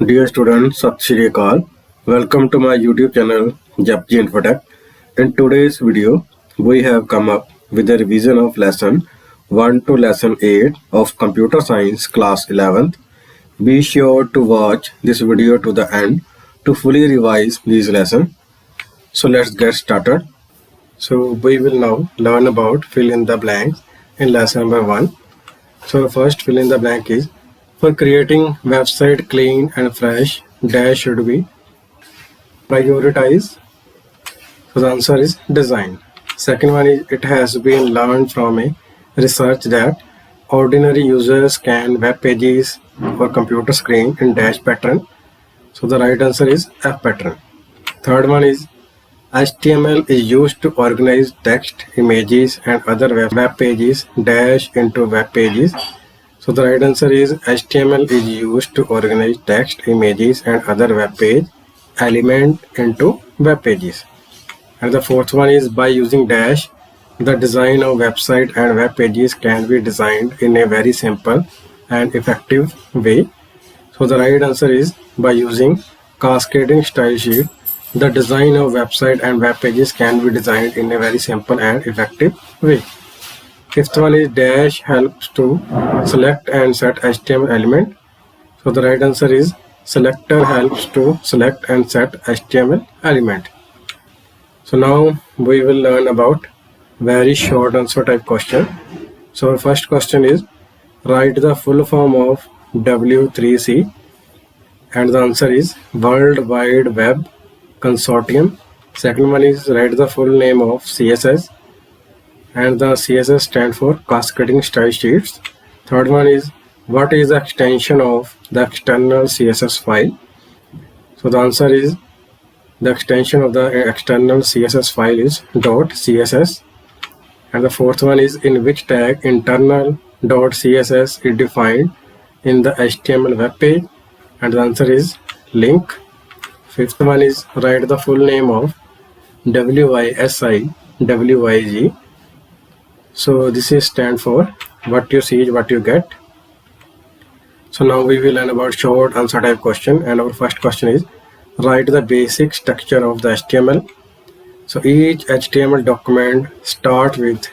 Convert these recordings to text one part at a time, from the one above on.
Dear students, Sat Shri Akal. Welcome to my YouTube channel Japji Infotech. In today's video, we have come up with a revision of lesson 1 to lesson 8 of Computer Science class 11th. Be sure to watch this video to the end to fully revise these lessons. So let's get started. So we will now learn about fill in the blanks in lesson number 1. So first fill in the blank is, for creating website clean and fresh, dash should be prioritize. So the answer is design. Second one is, it has been learned from a research that ordinary users can web pages or computer screen in dash pattern. So the right answer is F pattern. Third one is, HTML is used to organize text, images and other web pages dash into web pages. So the right answer is HTML is used to organize text, images and other web page element into web pages. And the fourth one is, by using dash, the design of website and web pages can be designed in a very simple and effective way. So the right answer is, by using cascading style sheet, the design of website and web pages can be designed in a very simple and effective way. Fifth one is, dash helps to select and set HTML element. So the right answer is, selector helps to select and set HTML element. So now we will learn about very short answer type question. So our first question is, write the full form of W3C, and the answer is World Wide Web Consortium. Second one is, write the full name of CSS, and the CSS stands for cascading style sheets. Third one is, what is the extension of the external CSS file? So the answer is, the extension of the external CSS file is .css. And the fourth one is, in which tag internal .css is defined in the HTML web page? And the answer is link. Fifth one is, write the full name of WYSI WYG. So this is stand for what you see is what you get. So now we will learn about short answer type question, and our first question is, write the basic structure of the HTML. So each HTML document starts with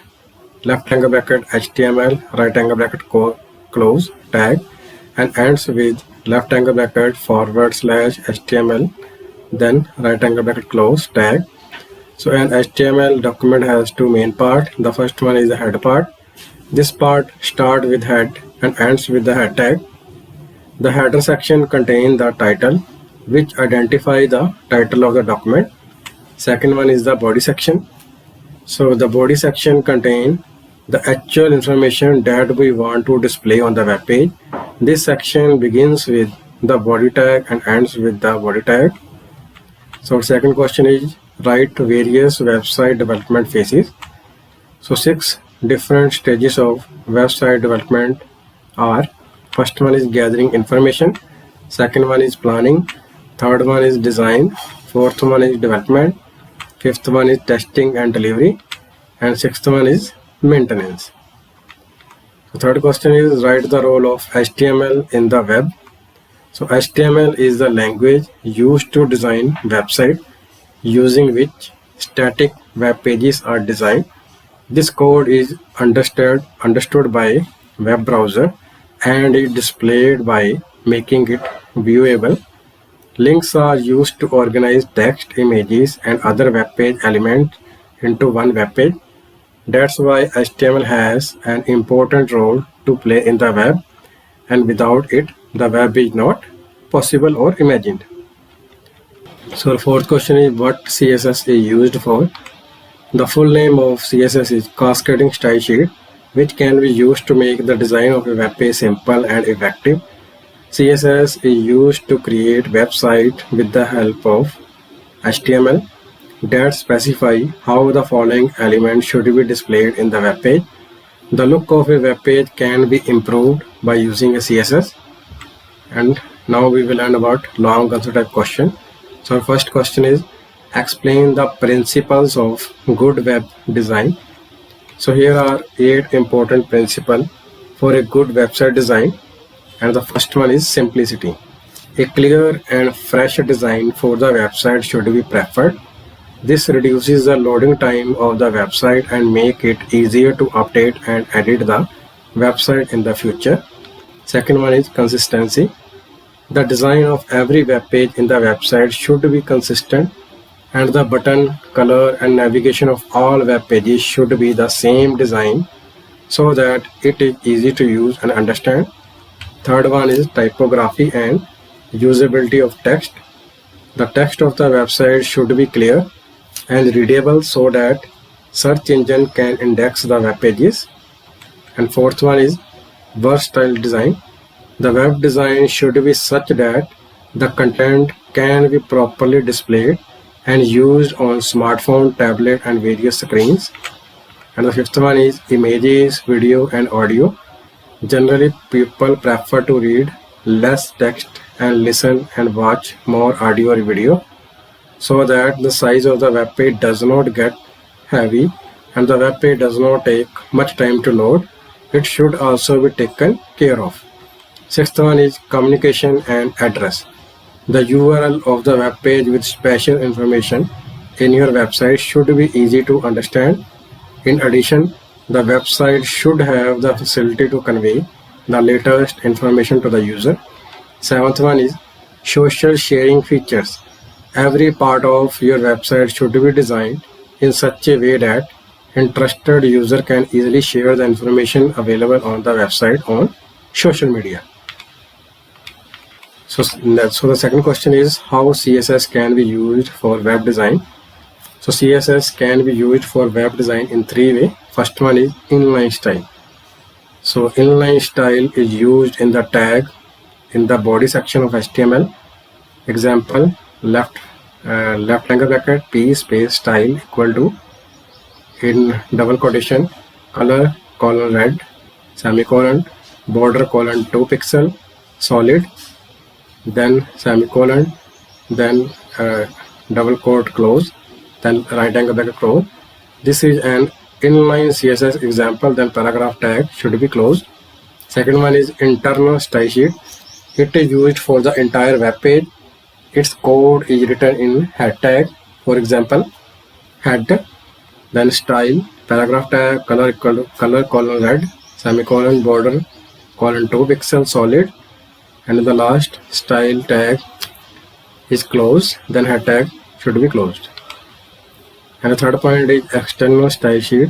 left angle bracket HTML right angle bracket close tag and ends with left angle bracket / HTML then right angle bracket close tag. So an HTML document has two main parts. The first one is the head part. This part starts with head and ends with the head tag. The header section contains the title, which identifies the title of the document. Second one is the body section. So the body section contains the actual information that we want to display on the web page. This section begins with the body tag and ends with the body tag. So second question is, write various website development phases. So 6 different stages of website development are: first one is gathering information, second one is planning, third one is design, fourth one is development, fifth one is testing and delivery, and sixth one is maintenance. The third question is, write the role of HTML in the web. So HTML is the language used to design website, using which static web pages are designed. This code is understood by web browser and is displayed by making it viewable. Links are used to organize text, images and other web page elements into one web page. That's why HTML has an important role to play in the web, and without it the web is not possible or imagined. So the fourth question is, what CSS is used for? The full name of CSS is cascading style sheet, which can be used to make the design of a web page simple and effective. CSS is used to create website with the help of HTML that specify how the following elements should be displayed in the web page. The look of a web page can be improved by using a CSS. And now we will learn about long answer type question. So our first question is, explain the principles of good web design. So here are 8 important principles for a good website design, and the first one is simplicity. A clear and fresh design for the website should be preferred. This reduces the loading time of the website and make it easier to update and edit the website in the future. Second one is consistency. The design of every web page in the website should be consistent, and the button, color and navigation of all web pages should be the same design so that it is easy to use and understand. Third one is typography and usability of text. The text of the website should be clear and readable so that search engine can index the web pages. And fourth one is versatile design. The web design should be such that the content can be properly displayed and used on smartphone, tablet and various screens. And the fifth one is images, video and audio. Generally, people prefer to read less text and listen and watch more audio or video so that the size of the web page does not get heavy and the web page does not take much time to load. It should also be taken care of. Sixth one is communication and address. The URL of the web page with special information in your website should be easy to understand. In addition, the website should have the facility to convey the latest information to the user. Seventh one is social sharing features. Every part of your website should be designed in such a way that interested user can easily share the information available on the website on social media. So the second question is how CSS can be used for web design. So CSS can be used for web design in three ways. First one is inline style. So inline style is used in the tag in the body section of HTML. Example, left angle bracket p space style equal to in double quotation color colon red semicolon border colon 2 pixel solid then semicolon then double quote close then right angle bracket close. This is an inline CSS example. Then paragraph tag should be closed. Second one is internal style sheet. It is used for the entire web page. Its code is written in head tag, for example head, then style, paragraph tag, color equal to color colon red semicolon border colon 2 pixel solid, and the last style tag is closed, then head tag should be closed. And the third point is external style sheet.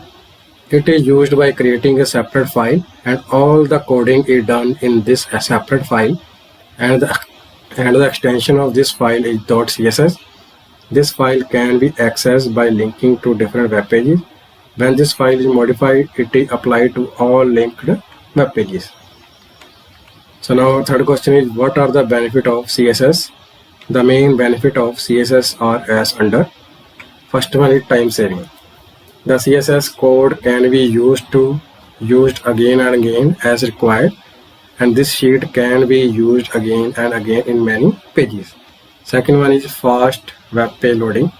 It is used by creating a separate file and all the coding is done in this separate file, and the extension of this file is .css. This file can be accessed by linking to different web pages. When this file is modified, it is applied to all linked web pages. So now third question is what are the benefits of CSS? The main benefit of CSS are as under. First one is time saving. The CSS code can be used again and again as required, and this sheet can be used again and again in many pages. Second one is fast web page loading.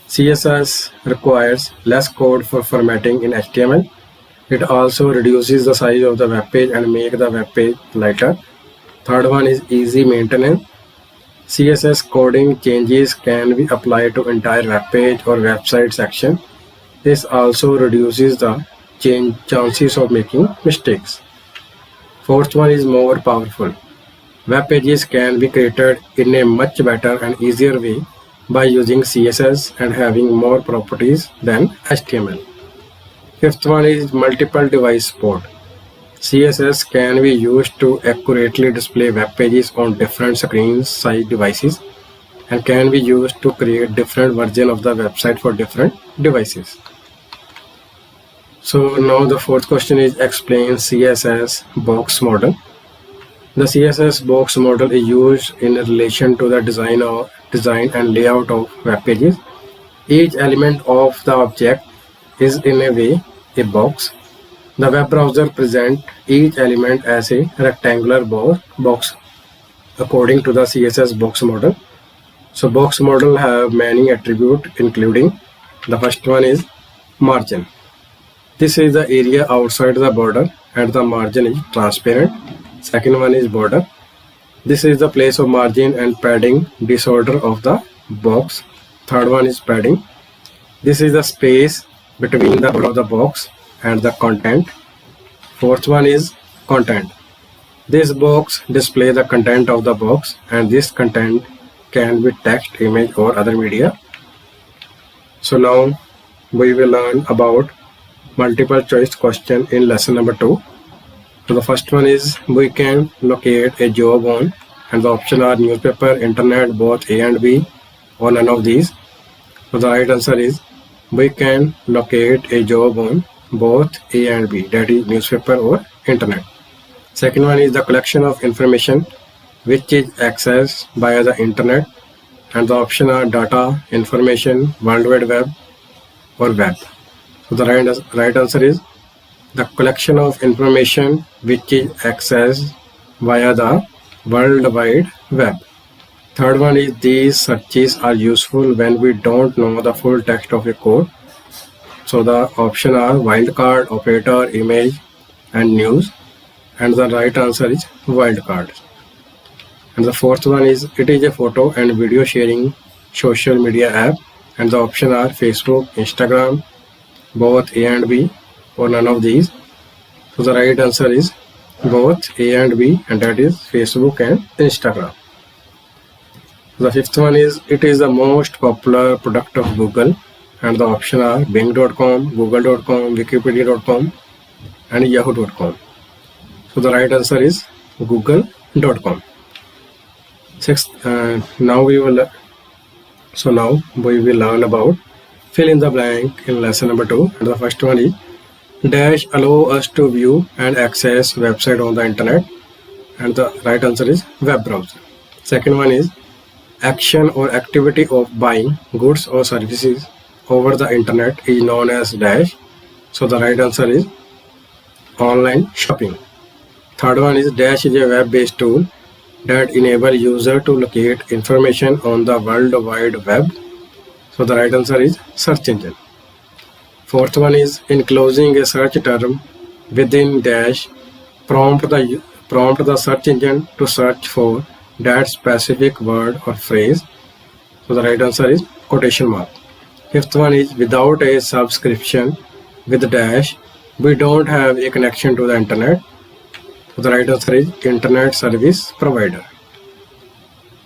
CSS requires less code for formatting in HTML. It also reduces the size of the web page and make the web page lighter. Third one is easy maintenance. CSS coding changes can be applied to entire web page or website section. This also reduces the chances of making mistakes. Fourth one is more powerful. Web pages can be created in a much better and easier way by using CSS and having more properties than HTML. Fifth one is multiple device support. CSS can be used to accurately display web pages on different screen size devices and can be used to create different versions of the website for different devices. So now the fourth question is explain CSS box model. The CSS box model is used in relation to the design and layout of web pages. Each element of the object is in a way a box. The web browser presents each element as a rectangular box according to the CSS box model. So box model have many attributes including the first one is margin. This is the area outside the border and the margin is transparent. Second one is border. This is the place of margin and padding disorder of the box. Third one is padding. This is the space between the border of the box and the content. Fourth one is content. This box displays the content of the box, and this content can be text, image, or other media. So now we will learn about multiple choice question in lesson number 2. So the first one is we can locate a job on, and the option are newspaper, internet, both A and B, or none of these. So the right answer is we can locate a job on both A and B, that is newspaper or internet. Second one is the collection of information which is accessed via the internet, and the option are data, information, World Wide Web, or web. So the right answer is the collection of information which is accessed via the World Wide Web. Third one is these searches are useful when we don't know the full text of a code. So the option are wildcard, operator, image, and news, and the right answer is wildcard. And the fourth one is it is a photo and video sharing social media app, and the option are Facebook, Instagram, both A and B, or none of these. So the right answer is both A and B, and that is Facebook and Instagram. The fifth one is it is the most popular product of Google, and the option are Bing.com, Google.com, Wikipedia.com, and Yahoo.com. So the right answer is Google.com. Now we will learn about fill in the blank in lesson number 2, and the first one is dash allow us to view and access website on the internet, and the right answer is web browser. Second one is action or activity of buying goods or services over the internet is known as dash. So the right answer is online shopping. Third one is dash is a web-based tool that enables user to locate information on the World Wide Web. So the right answer is search engine. Fourth one is enclosing a search term within dash prompt the search engine to search for that specific word or phrase. So the right answer is quotation mark. Fifth one is without a subscription with dash we don't have a connection to the internet. So the right answer is internet service provider.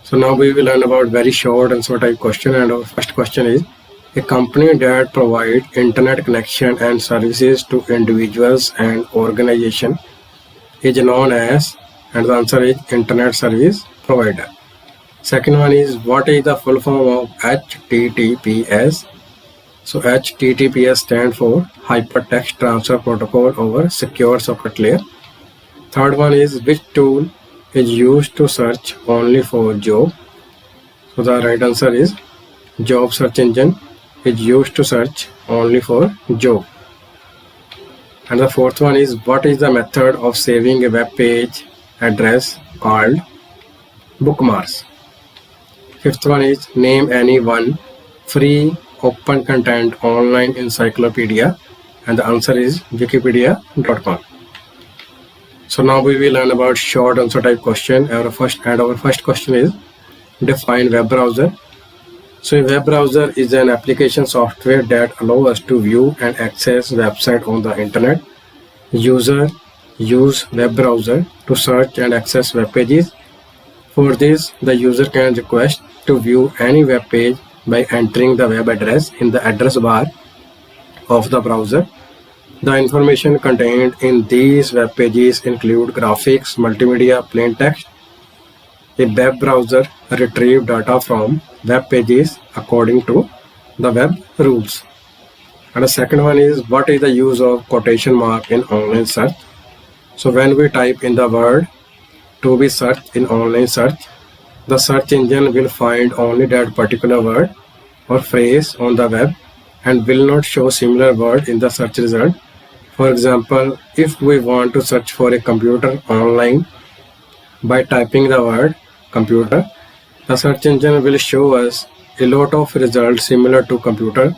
So now we will learn about very short answer type question, and our first question is a company that provides internet connection and services to individuals and organizations is known as, and the answer is internet service provider. Second one is what is the full form of HTTPS? So HTTPS stands for Hypertext Transfer Protocol over Secure Socket Layer. Third one is which tool is used to search only for job? So the right answer is job search engine is used to search only for job. And the fourth one is what is the method of saving a web page address called bookmarks. Fifth one is name any one free open content online encyclopedia, and the answer is wikipedia.com. So now we will learn about short answer type question. Our first question is define web browser. So a web browser is an application software that allows us to view and access website on the internet. Users use web browser to search and access web pages. For this, the user can request to view any web page by entering the web address in the address bar of the browser. The information contained in these web pages include graphics, multimedia, plain text. A web browser retrieves data from web pages according to the web rules. And the second one is what is the use of quotation mark in online search? So when we type in the word to be searched in online search, the search engine will find only that particular word or phrase on the web and will not show similar word in the search result. For example, if we want to search for a computer online by typing the word computer, the search engine will show us a lot of results similar to computer,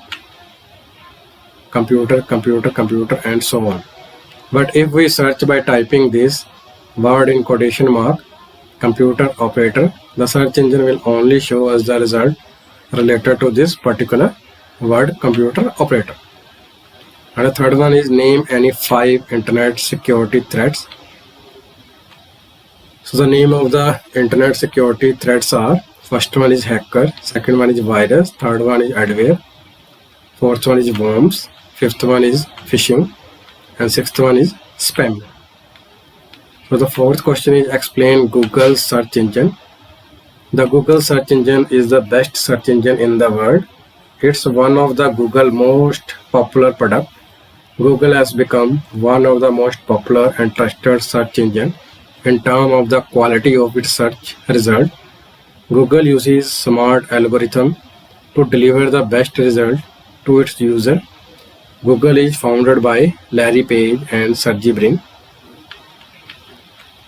and so on. But if we search by typing this word in quotation mark, computer operator, the search engine will only show us the result related to this particular word, computer operator. And the third one is name any 5 internet security threats. So the name of the internet security threats are: first one is hacker, second one is virus, third one is adware, fourth one is worms, fifth one is phishing, and sixth one is spam. So the fourth question is explain Google search engine. The Google search engine is the best search engine in the world. It's one of the Google most popular product. Google has become one of the most popular and trusted search engine in terms of the quality of its search result. Google uses smart algorithm to deliver the best result to its user. Google is founded by Larry Page and Sergey Brin.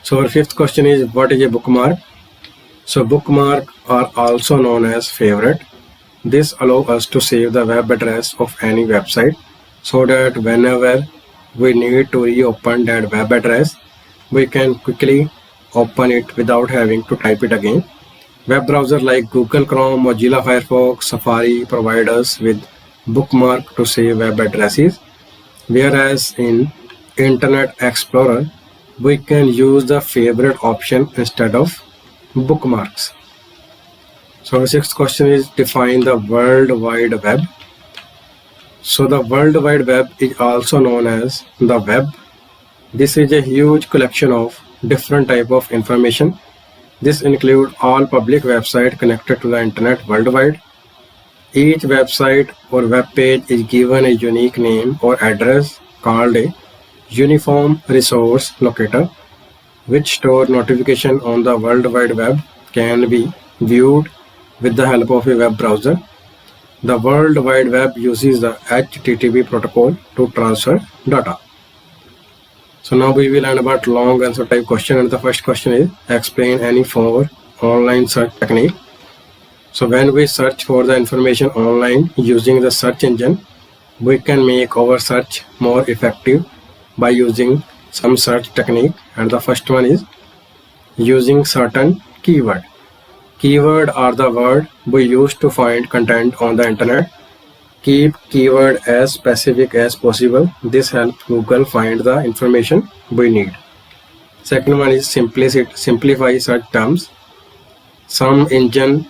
So our fifth question is what is a bookmark? So bookmark are also known as favorite. This allows us to save the web address of any website so that whenever we need to reopen that web address, we can quickly open it without having to type it again. Web browsers like Google Chrome, Mozilla Firefox, Safari provide us with bookmark to save web addresses, whereas in Internet Explorer, we can use the favorite option instead of bookmarks. So the sixth question is define the World Wide Web. So the World Wide Web is also known as the web. This is a huge collection of different type of information. This includes all public websites connected to the internet worldwide. Each website or web page is given a unique name or address called a uniform resource locator, which store notification on the World Wide Web can be viewed with the help of a web browser. The World Wide Web uses the HTTP protocol to transfer data. So now we will learn about long answer type question, and the first question is explain any 4 online search technique. So when we search for the information online using the search engine, we can make our search more effective by using some search technique, and the first one is using certain keyword. Keyword are the word we use to find content on the internet. Keep keyword as specific as possible. This helps Google find the information we need. Second one is simplify search terms. Some engines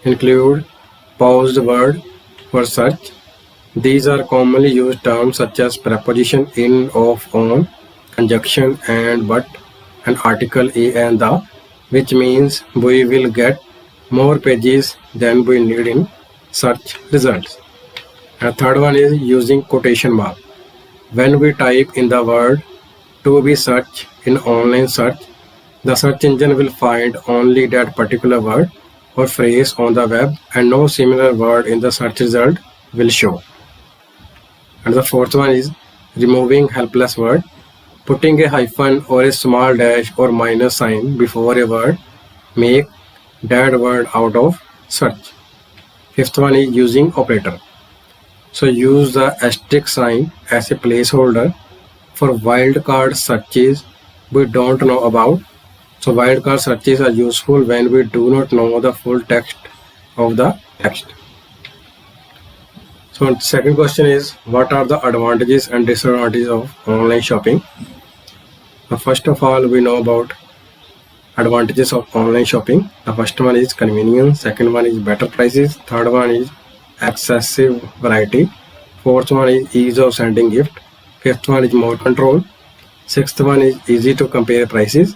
include paused word for search. These are commonly used terms such as preposition in, of, on, conjunction and, but, and article a and the, which means we will get more pages than we need in search results. And third one is using quotation mark. When we type in the word to be searched in online search, the search engine will find only that particular word or phrase on the web, and no similar word in the search result will show. And the fourth one is removing helpless word. Putting a hyphen or a small dash or minus sign before a word make that word out of search. Fifth one is using operator. So use the asterisk sign as a placeholder for wildcard searches we don't know about. So wildcard searches are useful when we do not know the full text of the text. So the second question is what are the advantages and disadvantages of online shopping? Now, first of all, we know about advantages of online shopping. The first one is convenience, second one is better prices, third one is excessive variety, fourth one is ease of sending gift, fifth one is more control, sixth one is easy to compare prices,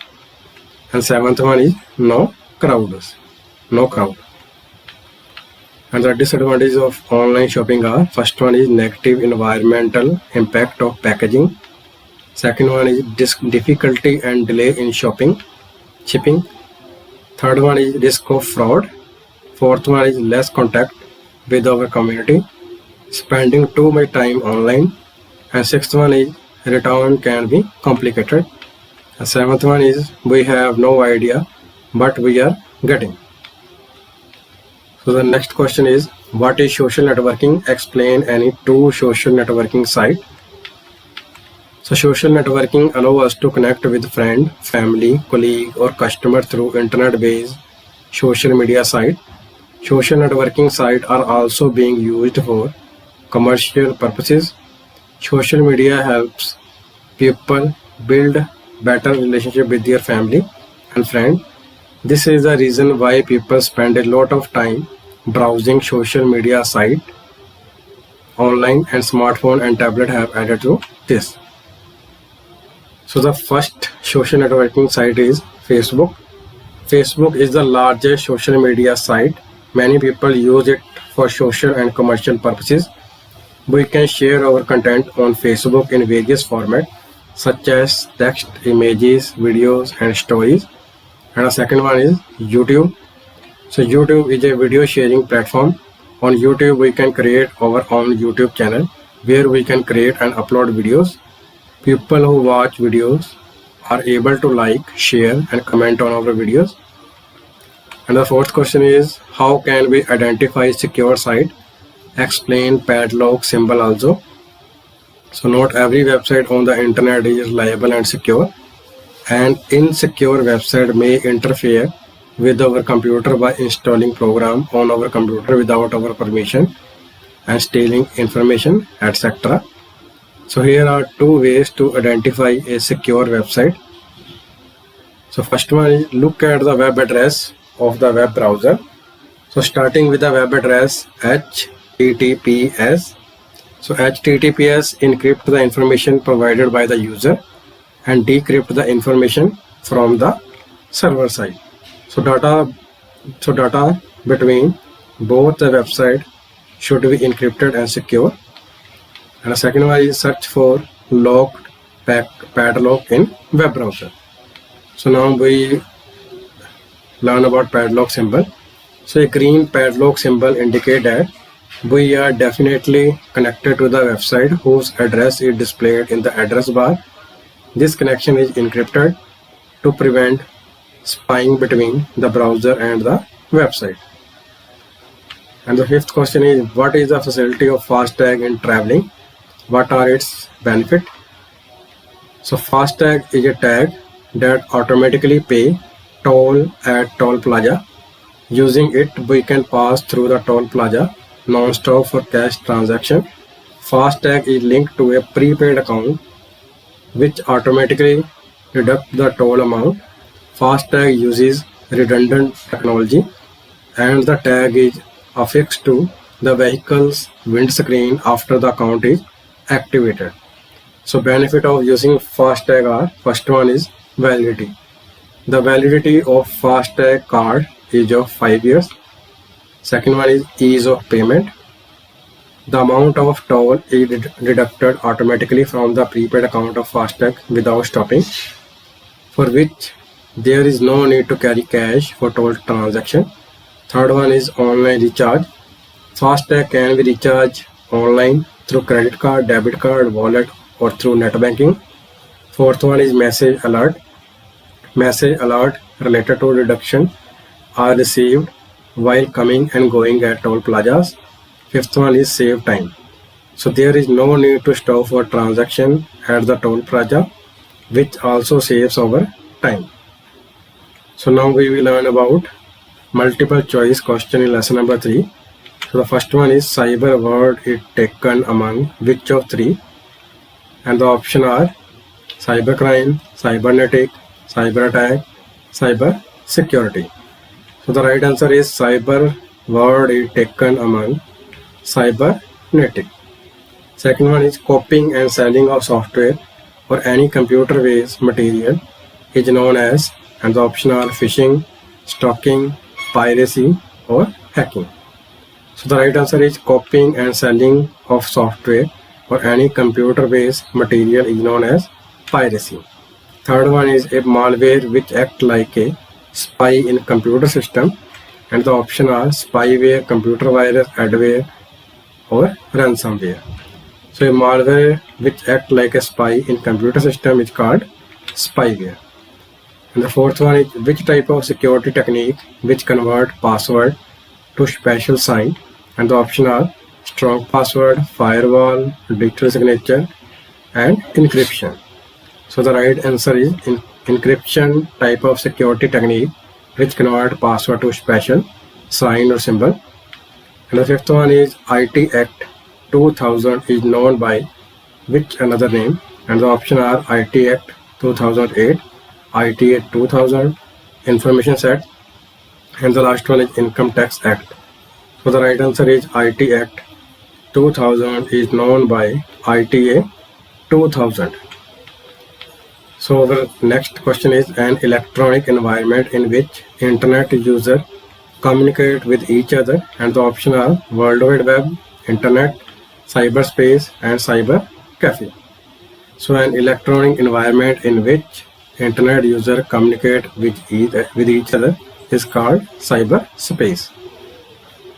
and seventh one is no crowd. And the disadvantages of online shopping are: first one is negative environmental impact of packaging, second one is difficulty and delay in shipping, third one is risk of fraud, fourth one is less contact with our community, spending too much time online, and sixth one is return can be complicated, and seventh one is we have no idea what we are getting. So the next question is what is social networking? Explain any 2 social networking sites. So social networking allows us to connect with friend, family, colleague or customer through internet-based social media site. Social networking sites are also being used for commercial purposes. Social media helps people build better relationship with their family and friends. This is the reason why people spend a lot of time browsing social media sites online, and smartphone and tablet have added to this. So the first social networking site is Facebook. Facebook is the largest social media site. Many people use it for social and commercial purposes. We can share our content on Facebook in various formats such as text, images, videos and stories. And the second one is YouTube. So YouTube is a video sharing platform. On YouTube we can create our own YouTube channel where we can create and upload videos. People who watch videos are able to like, share and comment on our videos. And the fourth question is, how can we identify secure site? Explain padlock symbol also. So not every website on the internet is reliable and secure. An insecure website may interfere with our computer by installing program on our computer without our permission and stealing information, etc. So here are two ways to identify a secure website. So first one is, look at the web address of the web browser. So starting with the web address HTTPS. So HTTPS encrypt the information provided by the user and decrypt the information from the server side. So data between both the website should be encrypted and secure. And the second one is, search for locked padlock in web browser. So now we learn about padlock symbol. So a green padlock symbol indicates that we are definitely connected to the website whose address is displayed in the address bar. This connection is encrypted to prevent spying between the browser and the website. And the fifth question is, what is the facility of FASTag in traveling? What are its benefits? So FASTag is a tag that automatically pay toll at toll plaza. Using it, we can pass through the toll plaza non-stop for cash transaction. FASTag is linked to a prepaid account which automatically deduct the toll amount. FASTag uses redundant technology and the tag is affixed to the vehicle's windscreen after the account is activated. So benefit of using FASTag are, first one is validity. The validity of FASTag card is of 5 years. Second one is ease of payment. The amount of toll is deducted automatically from the prepaid account of FASTag without stopping, for which there is no need to carry cash for toll transaction. Third one is online recharge. FASTag can be recharged online through credit card, debit card, wallet or through net banking. Fourth one is message alert. Message alert related to deduction are received while coming and going at toll plazas. Fifth one is save time. So there is no need to stop for transaction at the toll plaza, which also saves our time. So now we will learn about multiple choice question in lesson number 3. So the first one is, cyber word is taken among which of three? And the option are cybercrime, cybernetic, cyber attack, cyber security. So the right answer is cyber word is taken among cybernetic. Second one is, copying and selling of software or any computer-based material is known as, and the option are phishing, stalking, piracy or hacking. So the right answer is copying and selling of software or any computer-based material is known as piracy. Third one is a malware which acts like a spy in computer system, and the option are spyware, computer virus, adware or ransomware. So a malware which acts like a spy in computer system is called spyware. And the fourth one is, which type of security technique which convert password to special sign, and the option are strong password, firewall, digital signature and encryption. So the right answer is encryption, type of security technique which convert password to special sign or symbol. And the fifth one is IT Act 2000 is known by which another name, and the option are IT Act 2008, IT Act 2000, Information Act, and the last one is Income Tax Act. So the right answer is IT Act 2000 is known by ITA 2000. So our next question is an electronic environment in which internet users communicate with each other, and the option are World Wide Web, Internet, Cyberspace, and Cyber Cafe. So an electronic environment in which internet users communicate with each other is called cyberspace.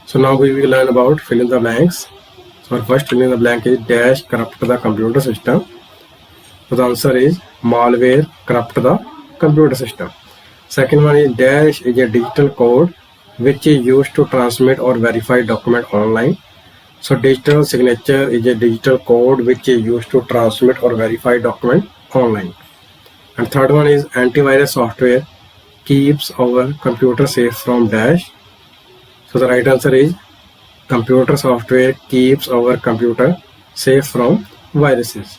So now we will learn about fill in the blanks. So our first fill in the blank is dash corrupt the computer system. So the answer is malware corrupt the computer system. Second one is dash is a digital code which is used to transmit or verify document online. So digital signature is a digital code which is used to transmit or verify document online. And third one is antivirus software keeps our computer safe from dash. So the right answer is computer software keeps our computer safe from viruses.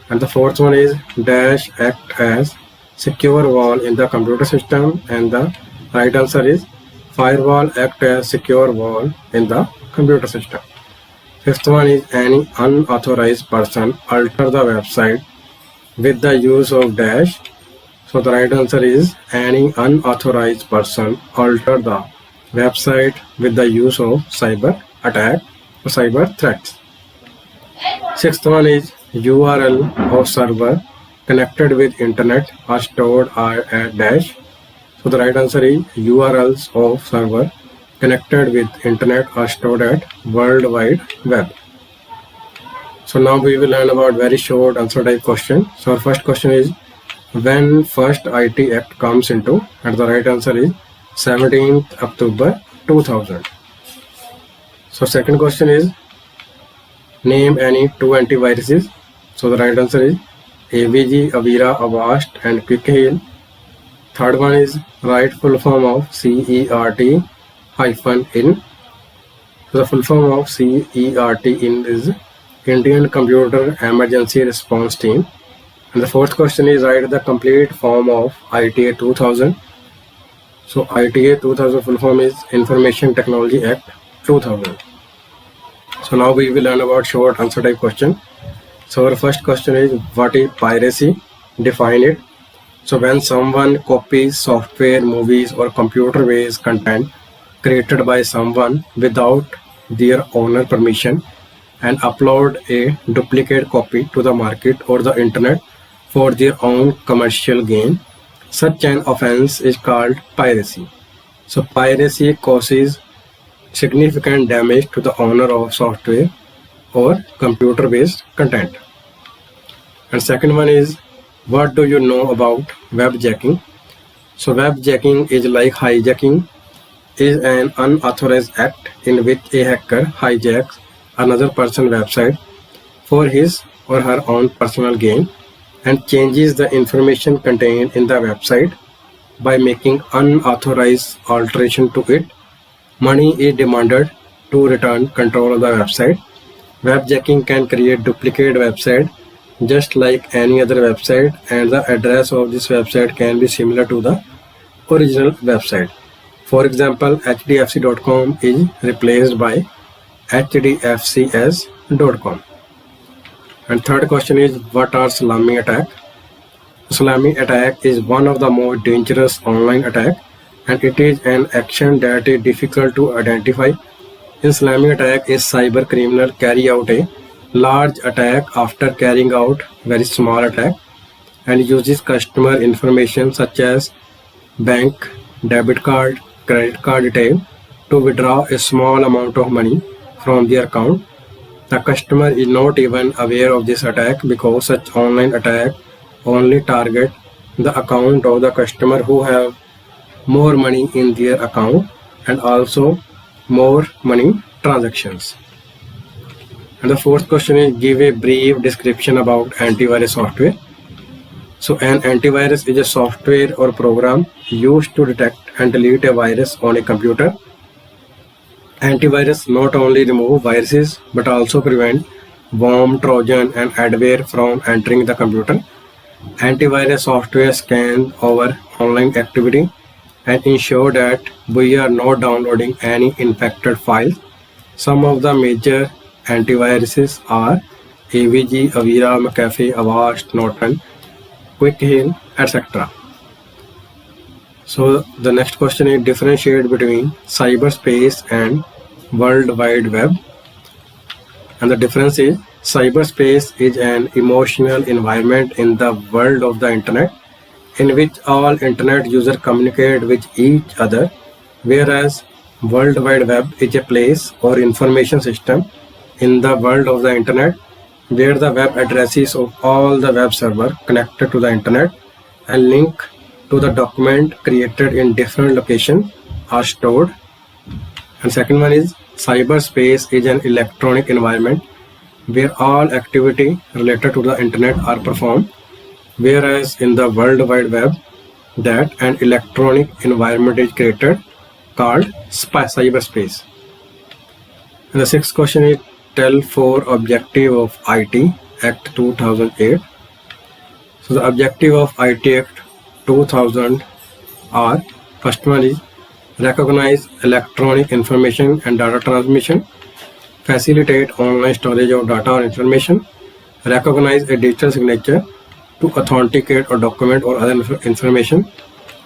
And the fourth one is dash act as secure wall in the computer system, and the right answer is firewall act as secure wall in the computer system. Fifth one is any unauthorized person alter the website with the use of dash. So the right answer is any unauthorized person alter the website with the use of cyber attack or cyber threats. Sixth one is URL of server connected with internet are stored at dash. So the right answer is URLs of server connected with internet are stored at World Wide Web. So now we will learn about very short answer type question. So our first question is when first IT Act comes into, and the right answer is 17th October 2000. So second question is name any two antiviruses. So the right answer is AVG, Avira, Avast, and QuickHeal. Third one is write full form of CERT-in. So the full form of CERT-in is Indian Computer Emergency Response Team. And the fourth question is write the complete form of ITA 2000. So ITA 2000 full form is Information Technology Act 2000. So now we will learn about short answer type question. So our first question is what is piracy? Define it. So when someone copies software, movies, or computer-based content created by someone without their owner permission and upload a duplicate copy to the market or the internet for their own commercial gain, such an offense is called piracy. So piracy causes significant damage to the owner of software or computer-based content. And second one is what do you know about webjacking? So webjacking is like hijacking, is an unauthorized act in which a hacker hijacks another person's website for his or her own personal gain and changes the information contained in the website by making unauthorized alteration to it. Money is demanded to return control of the website. Webjacking can create duplicate website just like any other website, and the address of this website can be similar to the original website. For example, hdfc.com is replaced by hdfcs.com. And third question is what are salami attack? Salami attack is one of the most dangerous online attack, and it is an action that is difficult to identify. In salami attack, a cyber criminal carry out a large attack after carrying out very small attack and uses customer information such as bank, debit card, credit card detail to withdraw a small amount of money from their account. The customer is not even aware of this attack because such online attack only target the account of the customer who have more money in their account and also more money transactions. And the fourth question is give a brief description about antivirus software. So an antivirus is a software or program used to detect and delete a virus on a computer. Antivirus not only remove viruses but also prevent worm, trojan and adware from entering the computer. Antivirus software scan our online activity and ensure that we are not downloading any infected files. Some of the major antiviruses are AVG, Avira, McAfee, Avast, Norton, Quick Heal, etc. So the next question is differentiate between cyberspace and World Wide Web. And the difference is cyberspace is an emotional environment in the world of the internet in which all internet users communicate with each other, whereas World Wide Web is a place or information system in the world of the internet where the web addresses of all the web servers connected to the internet and link to the document created in different locations are stored. And second one is cyberspace is an electronic environment where all activity related to the internet are performed, whereas in the World Wide Web that an electronic environment is created called cyberspace. And the sixth question is tell four objective of IT Act 2008. So the objective of IT Act 2000 are first one is recognize electronic information and data transmission, facilitate online storage of data or information, recognize a digital signature to authenticate or document or other information.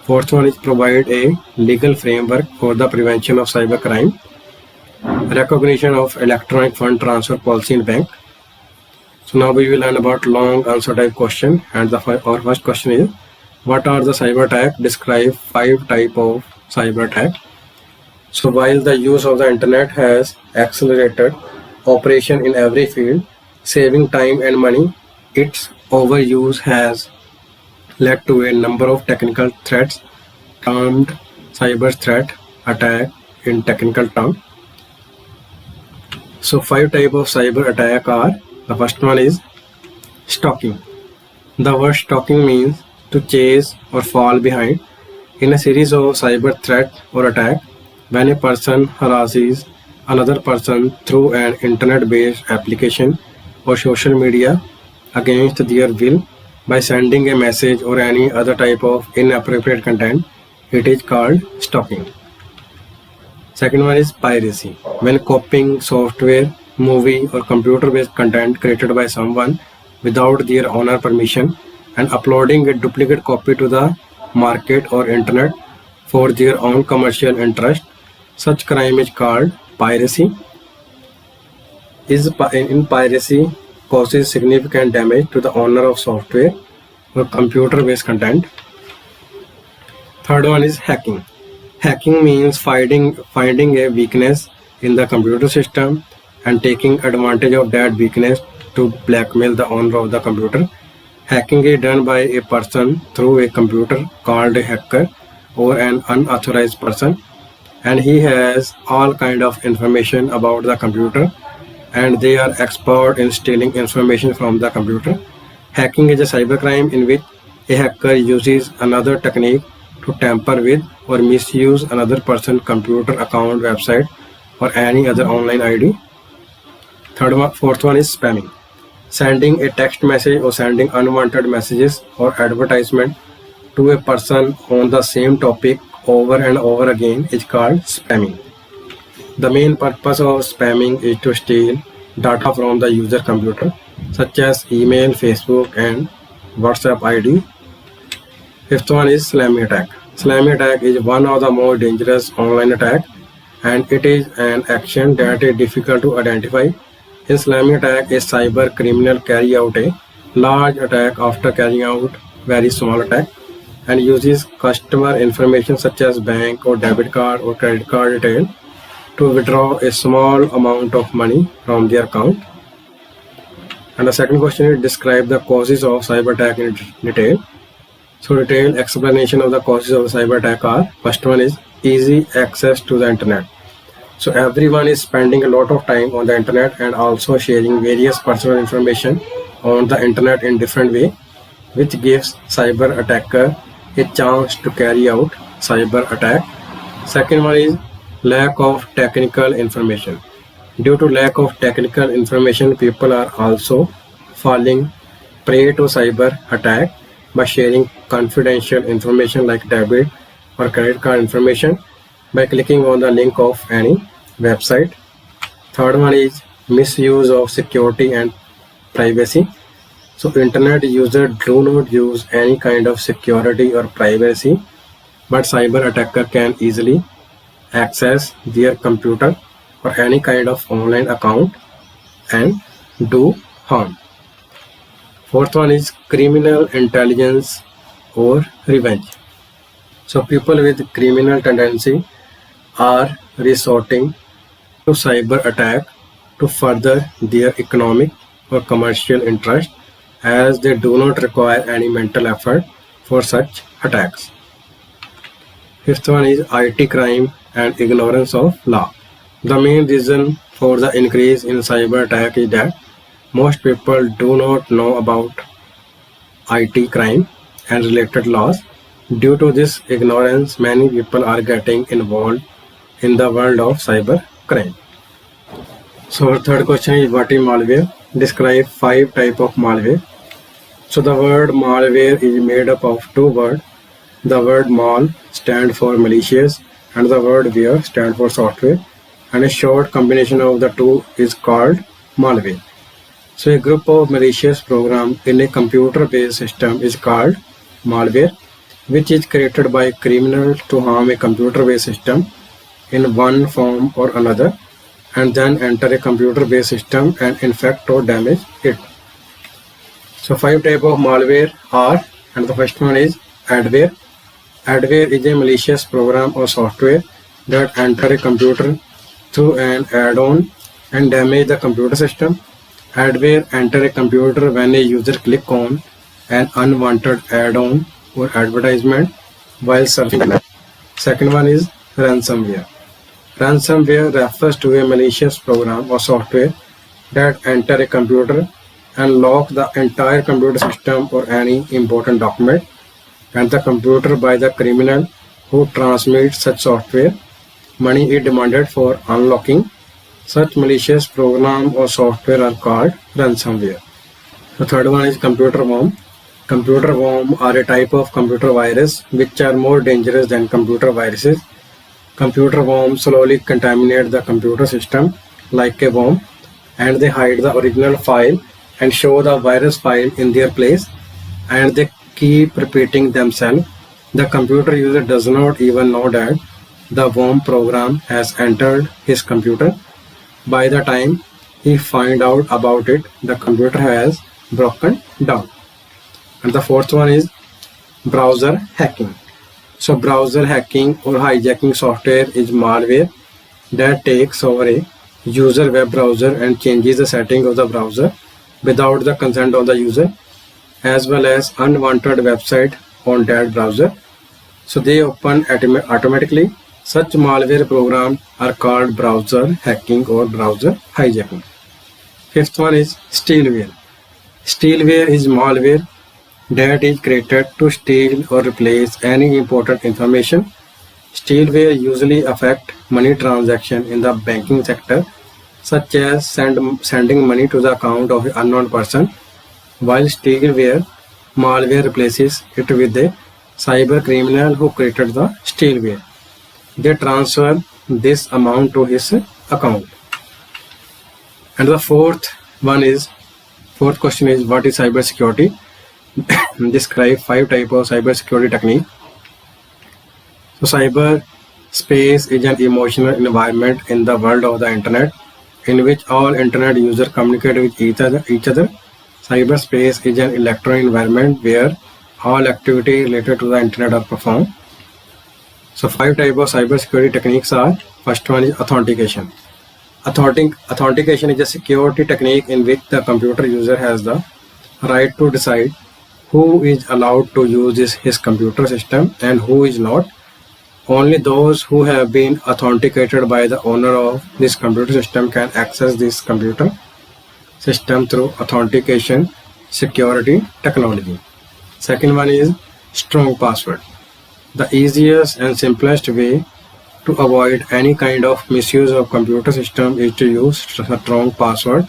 Fourth one is provide a legal framework for the prevention of cybercrime, recognition of electronic fund transfer policy in bank. So now we will learn about long answer type question, and our first question is what are the cyber attack? Describe 5 types of cyber attack. So while the use of the internet has accelerated operation in every field, saving time and money, its overuse has led to a number of technical threats termed cyber threat attack in technical term. So 5 types of cyber attack are, the first one is stalking. The word stalking means to chase or fall behind. In a series of cyber threat or attack, when a person harasses another person through an internet-based application or social media against their will by sending a message or any other type of inappropriate content, it is called stalking. Second one is piracy. When copying software, movie or computer-based content created by someone without their owner permission and uploading a duplicate copy to the market or internet for their own commercial interest, such crime is called piracy. In piracy causes significant damage to the owner of software or computer-based content. Third one is hacking. Hacking means finding a weakness in the computer system and taking advantage of that weakness to blackmail the owner of the computer. Hacking is done by a person through a computer called a hacker or an unauthorized person, and he has all kind of information about the computer and they are expert in stealing information from the computer. Hacking is a cybercrime in which a hacker uses another technique to tamper with or misuse another person's computer account, website or any other online ID. Fourth one is spamming. Sending a text message or sending unwanted messages or advertisement to a person on the same topic over and over again is called spamming. The main purpose of spamming is to steal data from the user computer, such as email, Facebook and WhatsApp ID. Fifth one is slamming attack. Slamming attack is one of the most dangerous online attacks, and it is an action that is difficult to identify. In slamming attack, a cyber criminal carry out a large attack after carrying out very small attack and uses customer information such as bank or debit card or credit card detail to withdraw a small amount of money from their account. And the second question is describe the causes of cyber attack in detail. So detailed explanation of the causes of cyber attack are, first one is easy access to the internet. So everyone is spending a lot of time on the internet and also sharing various personal information on the internet in different way, which gives cyber attacker a chance to carry out cyber attack. Second one is lack of technical information. Due to lack of technical information, people are also falling prey to cyber attack by sharing confidential information like debit or credit card information by clicking on the link of any website. Third one is misuse of security and privacy. So internet users do not use any kind of security or privacy, but cyber attacker can easily access their computer or any kind of online account and do harm. Fourth one is criminal intelligence or revenge. So people with criminal tendency are resorting to cyber attack to further their economic or commercial interest, as they do not require any mental effort for such attacks. Fifth one is IT crime and ignorance of law. The main reason for the increase in cyber attack is that most people do not know about IT crime and related laws. Due to this ignorance, many people are getting involved in the world of cyber crime. So our third question is, what is malware? Describe 5 types of malware. So the word malware is made up of 2 words. The word mal stands for malicious and the word ware stands for software, and a short combination of the two is called malware. So a group of malicious programs in a computer-based system is called malware, which is created by criminals to harm a computer-based system in one form or another, and then enter a computer-based system and infect or damage it. So 5 types of malware are, and the first one is adware. Adware is a malicious program or software that enter a computer through an add-on and damage the computer system. Adware enter a computer when a user click on an unwanted add-on or advertisement while surfing the net. Second one is ransomware. Ransomware refers to a malicious program or software that enter a computer and lock the entire computer system or any important document and the computer by the criminal who transmits such software. Money is demanded for unlocking such malicious program or software are called ransomware. The third one is computer worm. Computer worm are a type of computer virus which are more dangerous than computer viruses. Computer worms slowly contaminate the computer system like a worm, and they hide the original file and show the virus file in their place, and they keep repeating themselves. The computer user does not even know that the worm program has entered his computer. By the time he finds out about it, the computer has broken down. And the fourth one is browser hacking. So browser hacking or hijacking software is malware that takes over a user web browser and changes the setting of the browser without the consent of the user, as well as unwanted website on that browser. So they open automatically. Such malware programs are called browser hacking or browser hijacking. Fifth one is stealware. Stealware is malware that is created to steal or replace any important information. Stealware usually affect money transaction in the banking sector, such as sending money to the account of an unknown person, while stealware malware replaces it with a cyber criminal who created the stealware. They transfer this amount to his account. And the fourth question is, what is cybersecurity? Describe 5 types of cybersecurity technique. So cyber space is an emotional environment in the world of the internet in which all internet users communicate with each other. Cyberspace is an electronic environment where all activity related to the internet are performed. So 5 types of cybersecurity techniques are, first one is authentication. Authentication is a security technique in which the computer user has the right to decide who is allowed to use his computer system and who is not. Only those who have been authenticated by the owner of this computer system can access this computer system through authentication security technology. Second one is strong password. The easiest and simplest way to avoid any kind of misuse of computer system is to use strong password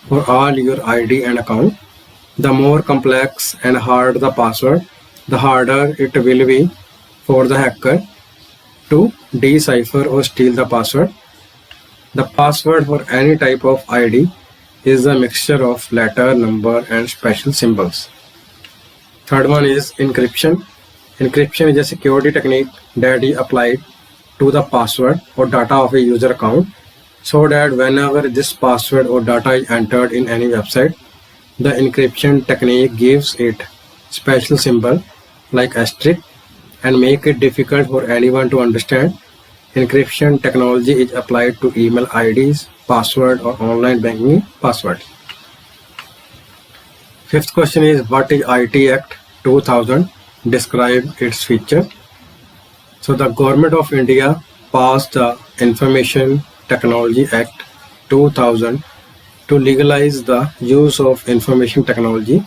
for all your ID and account. The more complex and hard the password, the harder it will be for the hacker to decipher or steal the password. The password for any type of ID is a mixture of letter, number and special symbols. Third one is encryption. Encryption is a security technique that is applied to the password or data of a user account so that whenever this password or data is entered in any website, the encryption technique gives it special symbol like asterisk and make it difficult for anyone to understand. Encryption technology is applied to email IDs, password or online banking passwords. Fifth question is, what is IT Act 2000? Describe its feature. So the Government of India passed the Information Technology Act 2000 to legalize the use of information technology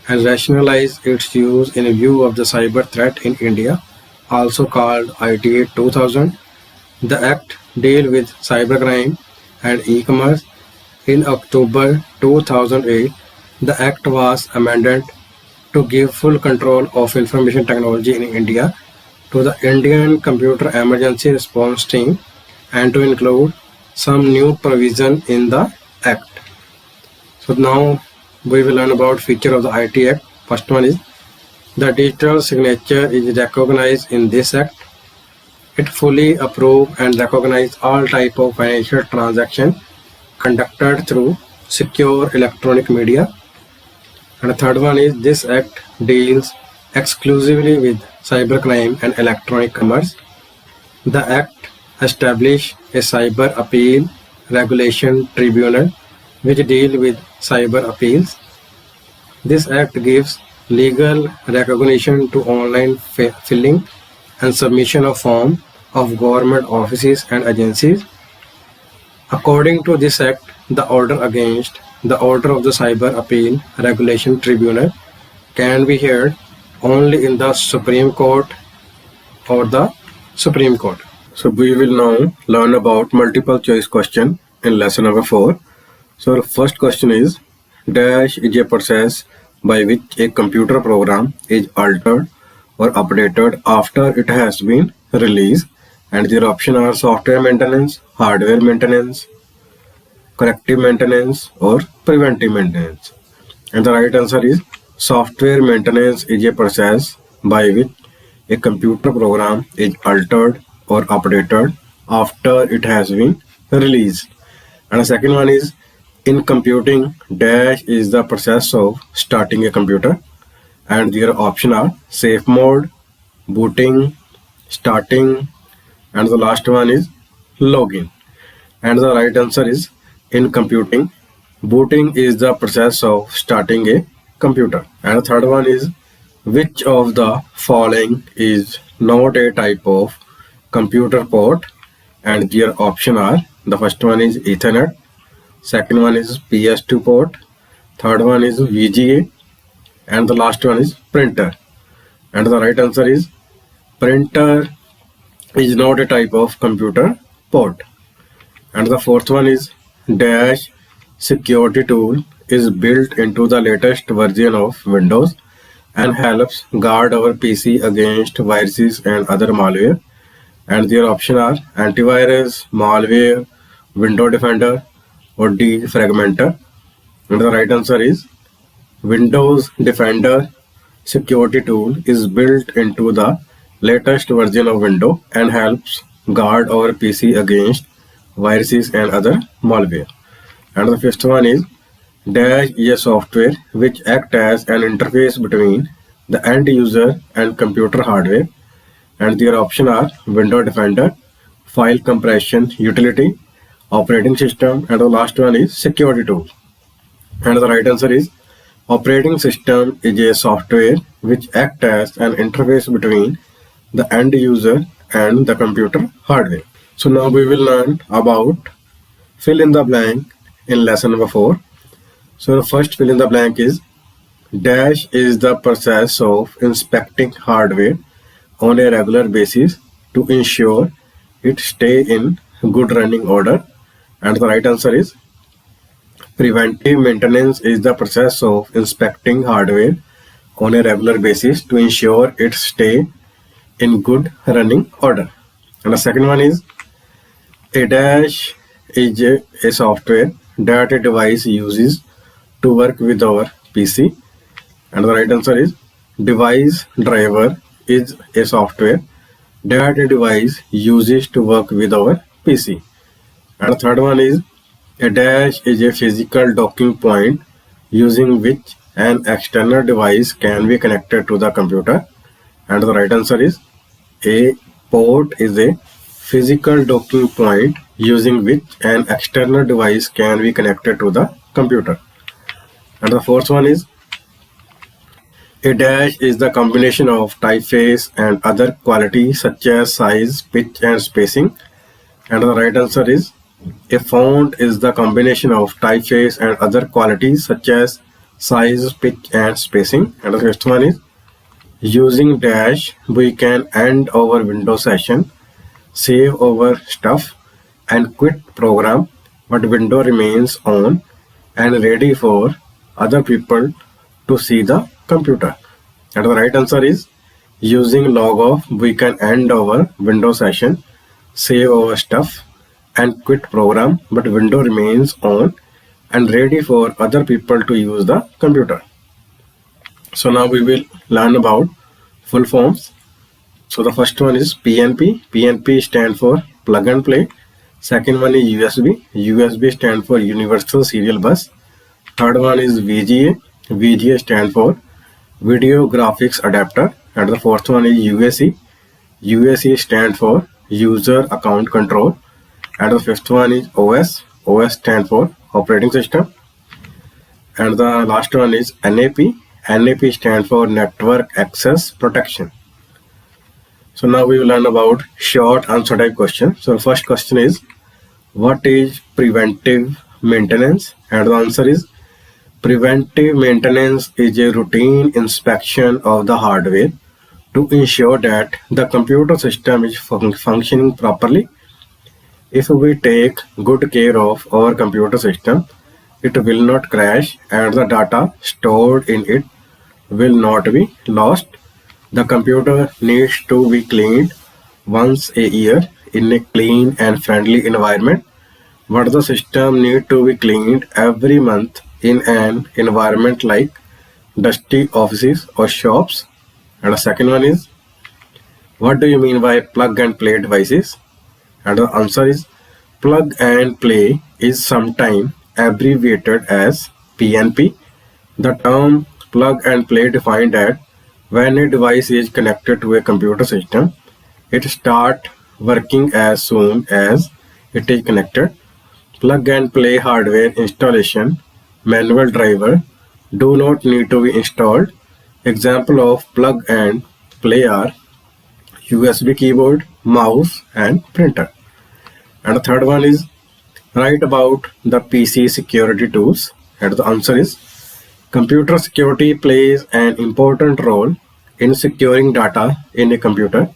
and rationalize its use in view of the cyber threat in India, also called IT Act 2000. The Act deals with cybercrime and e-commerce. In October 2008, the Act was amended to give full control of information technology in India to the Indian Computer Emergency Response Team and to include some new provision in the Act. So now we will learn about feature of the IT Act. First one is the digital signature is recognized in this Act. It fully approves and recognizes all type of financial transaction conducted through secure electronic media. And the third one is this Act deals exclusively with cybercrime and electronic commerce. The Act establishes a cyber appeal regulation tribunal which deals with cyber appeals. This Act gives legal recognition to online filling and submission of form of government offices and agencies. According to this Act, the order against the order of the Cyber Appeal Regulation Tribunal can be heard only in the Supreme Court or the Supreme Court. So we will now learn about multiple choice question in lesson number 4. So the first question is, dash is a process by which a computer program is altered or updated after it has been released, and their options are software maintenance, hardware maintenance, corrective maintenance or preventive maintenance. And the right answer is software maintenance is a process by which a computer program is altered or updated after it has been released. And the second one is, in computing, dash is the process of starting a computer, and their options are safe mode, booting, starting, and the last one is login. And the right answer is, in computing, booting is the process of starting a computer. And the third one is, which of the following is not a type of computer port? And their options are, the first one is Ethernet, second one is PS2 port, third one is VGA, and the last one is printer. And the right answer is printer is not a type of computer port. And the fourth one is dash security tool is built into the latest version of Windows and helps guard our PC against viruses and other malware. And their options are antivirus, malware, window defender or defragmenter. And the right answer is Windows Defender security tool is built into the latest version of Windows and helps guard our PC against viruses and other malware. And the fifth one is dash is a software which acts as an interface between the end user and computer hardware. And their options are Window Defender, file compression utility, operating system, and the last one is security tool. And the right answer is operating system is a software which acts as an interface between the end user and the computer hardware. So now we will learn about fill in the blank in lesson number 4. So the first fill in the blank is dash is the process of inspecting hardware on a regular basis to ensure it stay in good running order, and the right answer is preventive maintenance is the process of inspecting hardware on a regular basis to ensure it stay in good running order. And the second one is a dash is a software that a device uses to work with our PC, and the right answer is device driver is a software that a device uses to work with our PC. And the third one is a dash is a physical docking point using which an external device can be connected to the computer, and the right answer is a port is a physical docking point using which an external device can be connected to the computer. And the fourth one is a dash is the combination of typeface and other qualities such as size, pitch and spacing, and the right answer is a font is the combination of typeface and other qualities such as size, pitch and spacing. And the fifth one is using dash we can end our window session, save our stuff and quit program, but window remains on and ready for other people to see the computer. And the right answer is using log off we can end our window session, save our stuff and quit program, but window remains on and ready for other people to use the computer. So now we will learn about full forms. So the first one is PNP. PNP stand for plug and play. Second one is USB. USB stand for Universal Serial Bus. Third one is VGA. VGA stand for Video Graphics Adapter. And the fourth one is UAC. UAC stand for User Account Control. And the fifth one is OS. OS stand for Operating System. And the last one is NAP. NAP stand for Network Access Protection. So now we will learn about short answer type question. So the first question is, what is preventive maintenance? And the answer is preventive maintenance is a routine inspection of the hardware to ensure that the computer system is functioning properly. If we take good care of our computer system, it will not crash and the data stored in it will not be lost. The computer needs to be cleaned once a year in a clean and friendly environment, but the system needs to be cleaned every month in an environment like dusty offices or shops. And the second one is, what do you mean by plug and play devices? And the answer is plug and play is sometimes abbreviated as PNP. The term plug and play defined that when a device is connected to a computer system, it starts working as soon as it is connected. Plug and play hardware installation, manual driver do not need to be installed. Example of plug and play are USB keyboard, mouse and printer. And the third one is write about the PC security tools. And the answer is computer security plays an important role in securing data in a computer.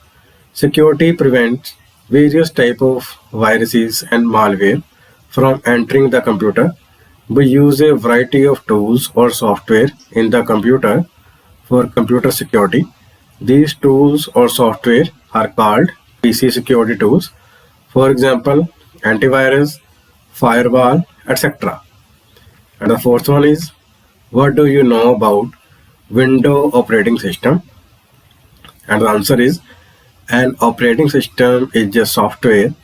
Security prevents various types of viruses and malware from entering the computer. We use a variety of tools or software in the computer for computer security. These tools or software are called PC security tools. For example, antivirus, firewall, etc. And the fourth one is, what do you know about Windows operating system? And the answer is, an operating system is a software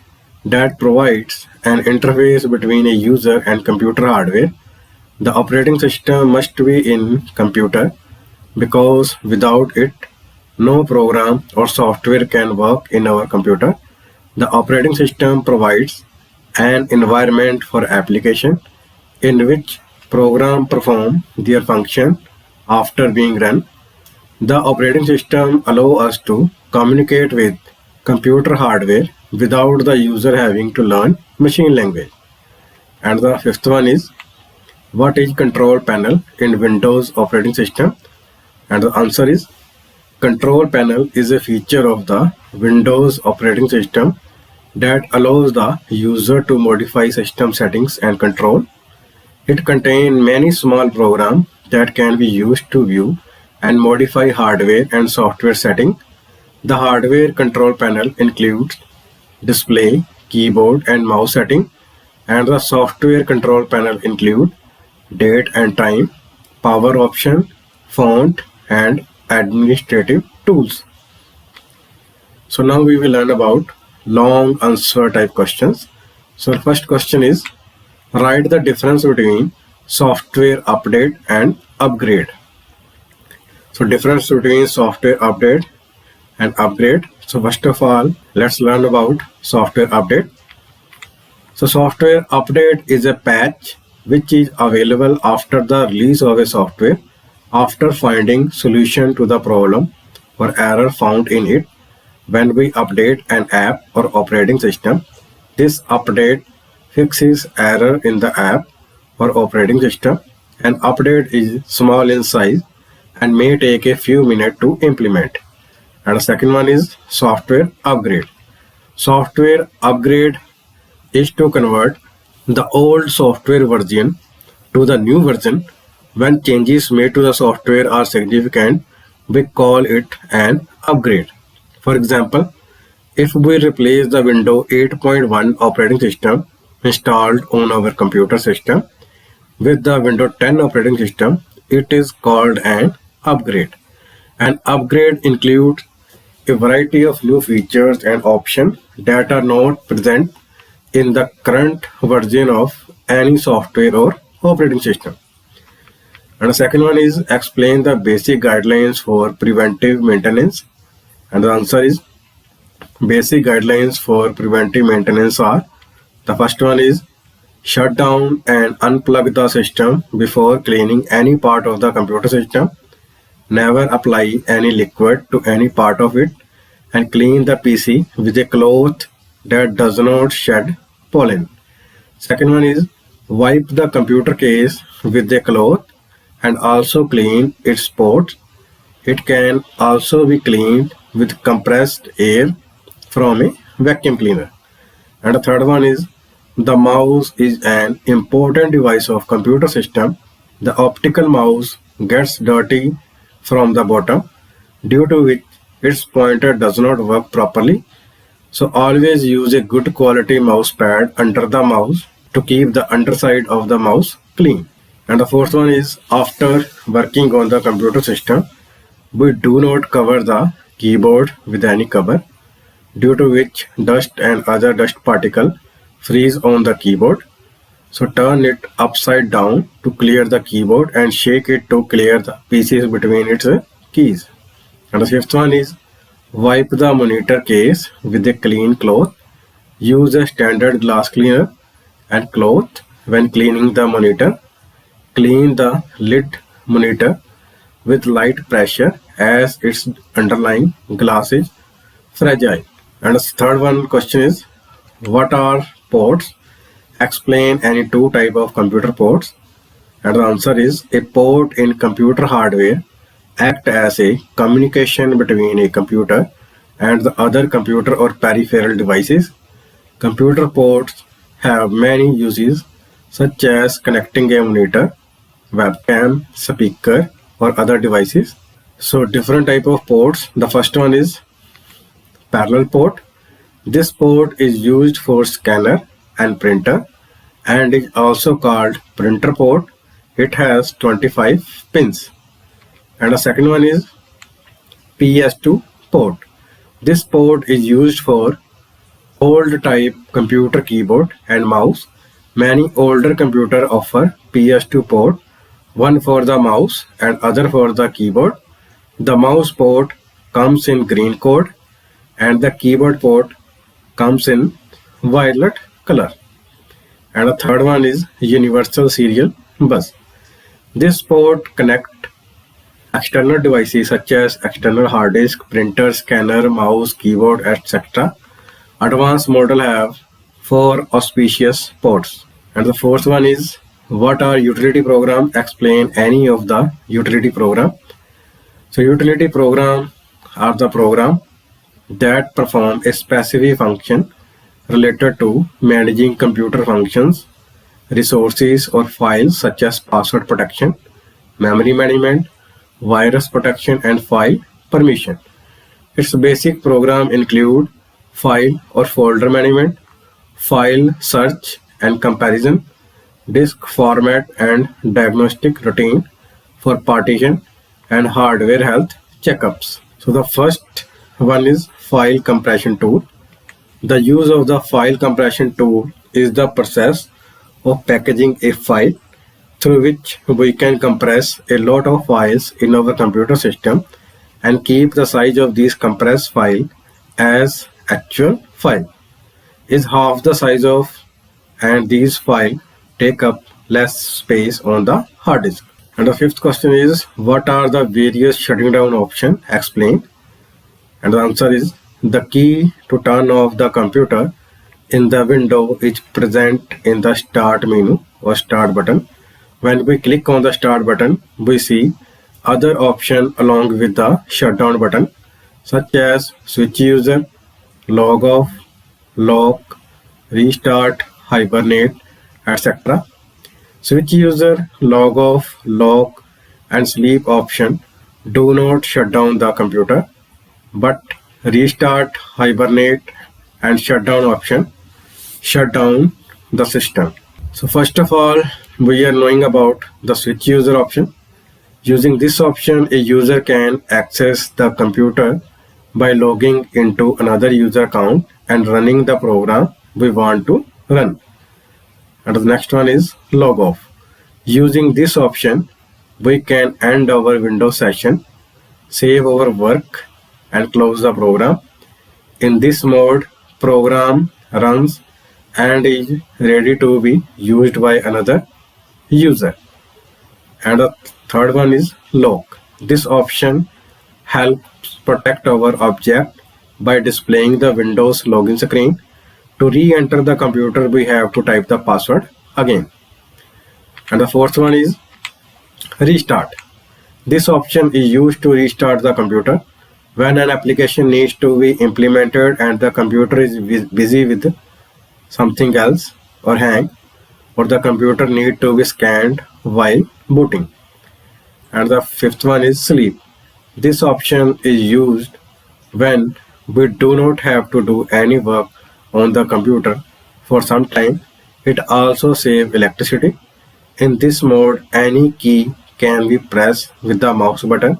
that provides an interface between a user and computer hardware. The operating system must be in computer because without it, no program or software can work in our computer. The operating system provides an environment for application in which programs perform their function after being run. The operating system allows us to communicate with computer hardware without the user having to learn machine language. And the fifth one is, what is control panel in Windows operating system? And the answer is, control panel is a feature of the Windows operating system that allows the user to modify system settings and control. It contains many small programs that can be used to view and modify hardware and software settings. The hardware control panel includes display, keyboard and mouse setting, and the software control panel include date and time, power option, font and administrative tools. So now we will learn about long answer type questions. So the first question is, write the difference between software update and upgrade. So difference between software update and upgrade. So first of all, let's learn about software update. So software update is a patch which is available after the release of a software after finding solution to the problem or error found in it. When we update an app or operating system, this update fixes error in the app or operating system. An update is small in size and may take a few minutes to implement. And the second one is software upgrade. Software upgrade is to convert the old software version to the new version. When changes made to the software are significant, we call it an upgrade. For example, if we replace the Windows 8.1 operating system installed on our computer system with the Windows 10 operating system, it is called an upgrade. An upgrade includes a variety of new features and options that are not present in the current version of any software or operating system. And the second one is, explain the basic guidelines for preventive maintenance. And the answer is, basic guidelines for preventive maintenance are, the first one is, shut down and unplug the system before cleaning any part of the computer system. Never apply any liquid to any part of it, and clean the PC with a cloth that does not shed pollen. Second one is, wipe the computer case with a cloth and also clean its ports. It can also be cleaned with compressed air from a vacuum cleaner. And the third one is, the mouse is an important device of computer system. The optical mouse gets dirty from the bottom, due to which its pointer does not work properly. So always use a good quality mouse pad under the mouse to keep the underside of the mouse clean. And the fourth one is, after working on the computer system, we do not cover the keyboard with any cover, due to which dust and other dust particles freeze on the keyboard. So turn it upside down to clear the keyboard and shake it to clear the pieces between its keys. And the fifth one is, wipe the monitor case with a clean cloth. Use a standard glass cleaner and cloth when cleaning the monitor. Clean the lid monitor with light pressure as its underlying glass is fragile. And the third one question is, what are ports? Explain any two types of computer ports. And the answer is, a port in computer hardware acts as a communication between a computer and the other computer or peripheral devices. Computer ports have many uses, such as connecting a monitor, webcam, speaker, or other devices. So different type of ports. The first one is parallel port. This port is used for scanner and printer and is also called printer port. It has 25 pins. And the second one is PS2 port. This port is used for old type computer keyboard and mouse. Many older computers offer PS2 port, one for the mouse and other for the keyboard. The mouse port comes in green code and the keyboard port comes in violet color. And the third one is universal serial bus. This port connects external devices such as external hard disk, printer, scanner, mouse, keyboard, etc. Advanced model have 4 auspicious ports. And the fourth one is, what are utility program? Explain any of the utility program. So utility program are the program that perform a specific function related to managing computer functions, resources or files such as password protection, memory management, virus protection and file permission. Its basic program include file or folder management, file search and comparison, disk format and diagnostic routine for partition, and hardware health checkups. So the first one is file compression tool. The use of the file compression tool is the process of packaging a file through which we can compress a lot of files in our computer system and keep the size of these compressed file as actual file is half the size of, and these files take up less space on the hard disk. And the fifth question is, what are the various shutting down options? Explain. And the answer is, the key to turn off the computer in the window is present in the start menu or start button. When we click on the start button, we see other options along with the shutdown button such as switch user, log off, lock, restart, hibernate, etc. Switch user, log off, lock and sleep option do not shut down the computer, but restart, hibernate and shutdown option shut down the system. So first of all, we are knowing about the switch user option. Using this option, a user can access the computer by logging into another user account and running the program we want to run. And the next one is log off. Using this option, we can end our Windows session, save our work and close the program. In this mode, program runs and is ready to be used by another user. And the third one is lock. This option helps protect our object by displaying the Windows login screen. To re-enter the computer, we have to type the password again. And the fourth one is restart. This option is used to restart the computer when an application needs to be implemented and the computer is busy with something else or hang, or the computer need to be scanned while booting. And the fifth one is sleep. This option is used when we do not have to do any work on the computer for some time. It also saves electricity. In this mode, any key can be pressed with the mouse button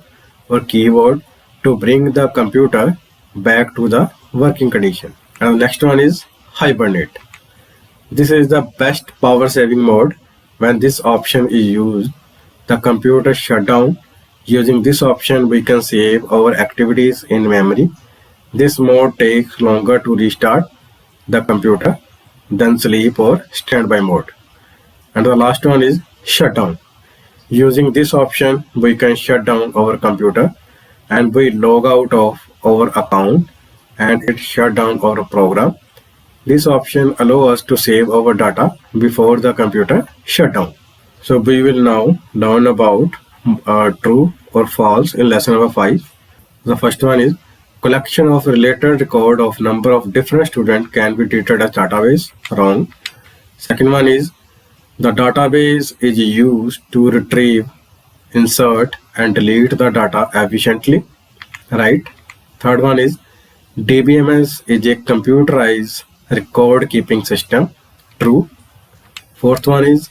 or keyboard to bring the computer back to the working condition. And the next one is hibernate. This is the best power saving mode. When this option is used, the computer shut down. Using this option, we can save our activities in memory. This mode takes longer to restart the computer than sleep or standby mode. And the last one is shutdown. Using this option, we can shut down our computer and we log out of our account and it shut down our program. This option allows us to save our data before the computer shut down. So we will now learn about true or false in lesson number 5. The first one is, collection of related record of number of different students can be treated as database. Wrong. Second one is, the database is used to retrieve, insert and delete the data efficiently. Right. Third one is, Dbms is a computerized record keeping system. True. Fourth one is,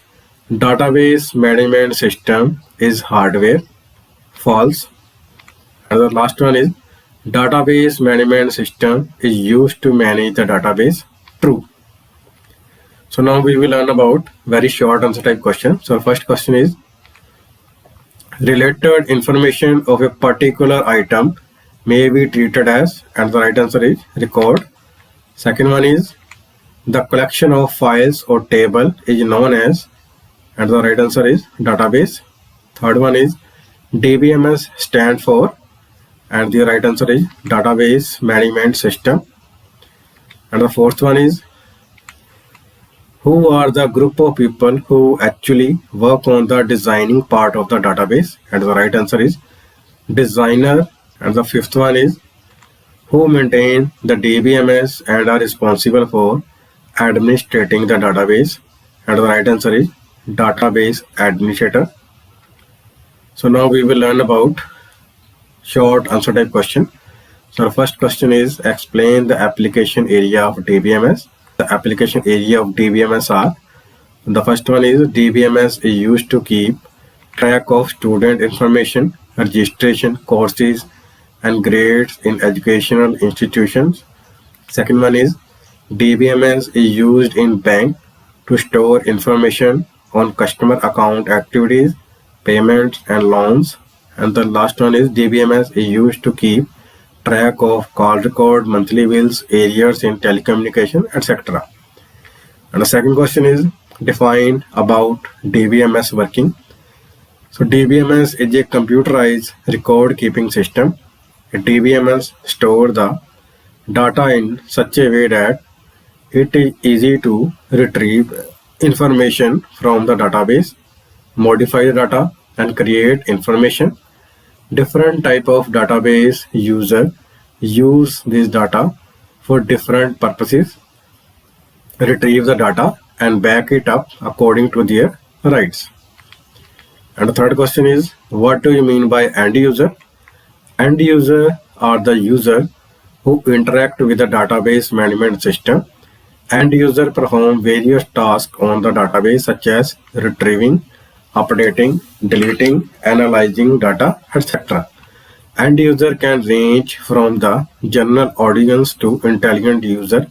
database management system is hardware. False. And the last one is, database management system is used to manage the database. True. So now we will learn about very short answer type question. So first question is, related information of a particular item may be treated as, and the right answer is record. Second one is, the collection of files or table is known as, and the right answer is database. Third one is, DBMS stand for, and the right answer is Database Management System. And the fourth one is, who are the group of people who actually work on the designing part of the database? And the right answer is designer. And the fifth one is, who maintain the DBMS and are responsible for administrating the database? And the right answer is database administrator. So now we will learn about short answer type question. So the first question is, explain the application area of DBMS. The application area of DBMS are, the first one is, DBMS is used to keep track of student information, registration, courses and grades in educational institutions. Second one is, DBMS is used in bank to store information on customer account activities, payments and loans. And the last one is, DBMS is used to keep track of call record, monthly bills, arrears in telecommunication, etc. And the second question is, define about DBMS working. So DBMS is a computerized record keeping system. A DBMS stores the data in such a way that it is easy to retrieve information from the database, modify the data and create information. Different type of database user use this data for different purposes, retrieve the data and back it up according to their rights. And the third question is, what do you mean by end user? End user are the user who interact with the database management system. End user perform various tasks on the database such as retrieving, updating, deleting, analyzing data, etc. End user can range from the general audience to intelligent user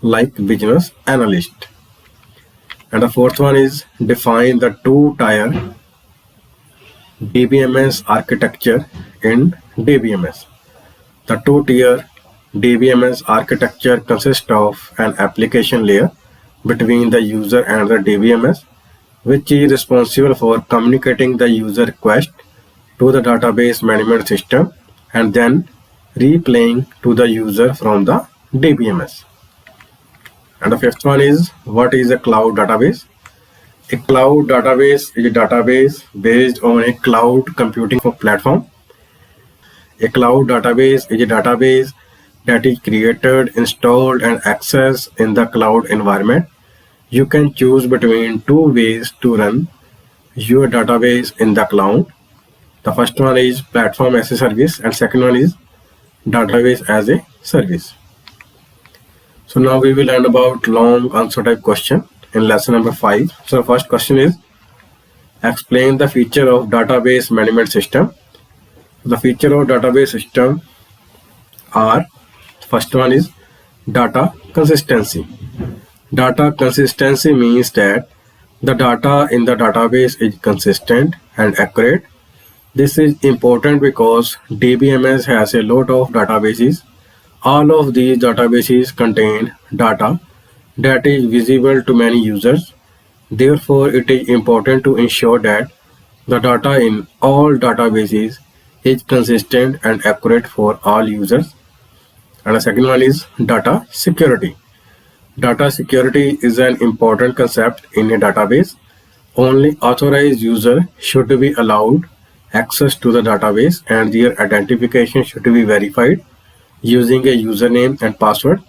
like business analyst. And the fourth one is, define the two-tier DBMS architecture in DBMS. The two-tier DBMS architecture consists of an application layer between the user and the DBMS, which is responsible for communicating the user request to the database management system and then replaying to the user from the DBMS. And the fifth one is, what is a cloud database? A cloud database is a database based on a cloud computing platform. A cloud database is a database that is created, installed and accessed in the cloud environment. You can choose between two ways to run your database in the cloud. The first one is platform as a service and second one is database as a service. So now we will learn about long answer type question in lesson number 5. So the first question is, explain the feature of database management system. The feature of database system are, first one is data consistency. Data consistency means that the data in the database is consistent and accurate. This is important because DBMS has a lot of databases. All of these databases contain data that is visible to many users. Therefore, it is important to ensure that the data in all databases is consistent and accurate for all users. And the second one is data security. Data security is an important concept in a database. Only authorized users should be allowed access to the database and their identification should be verified using a username and password.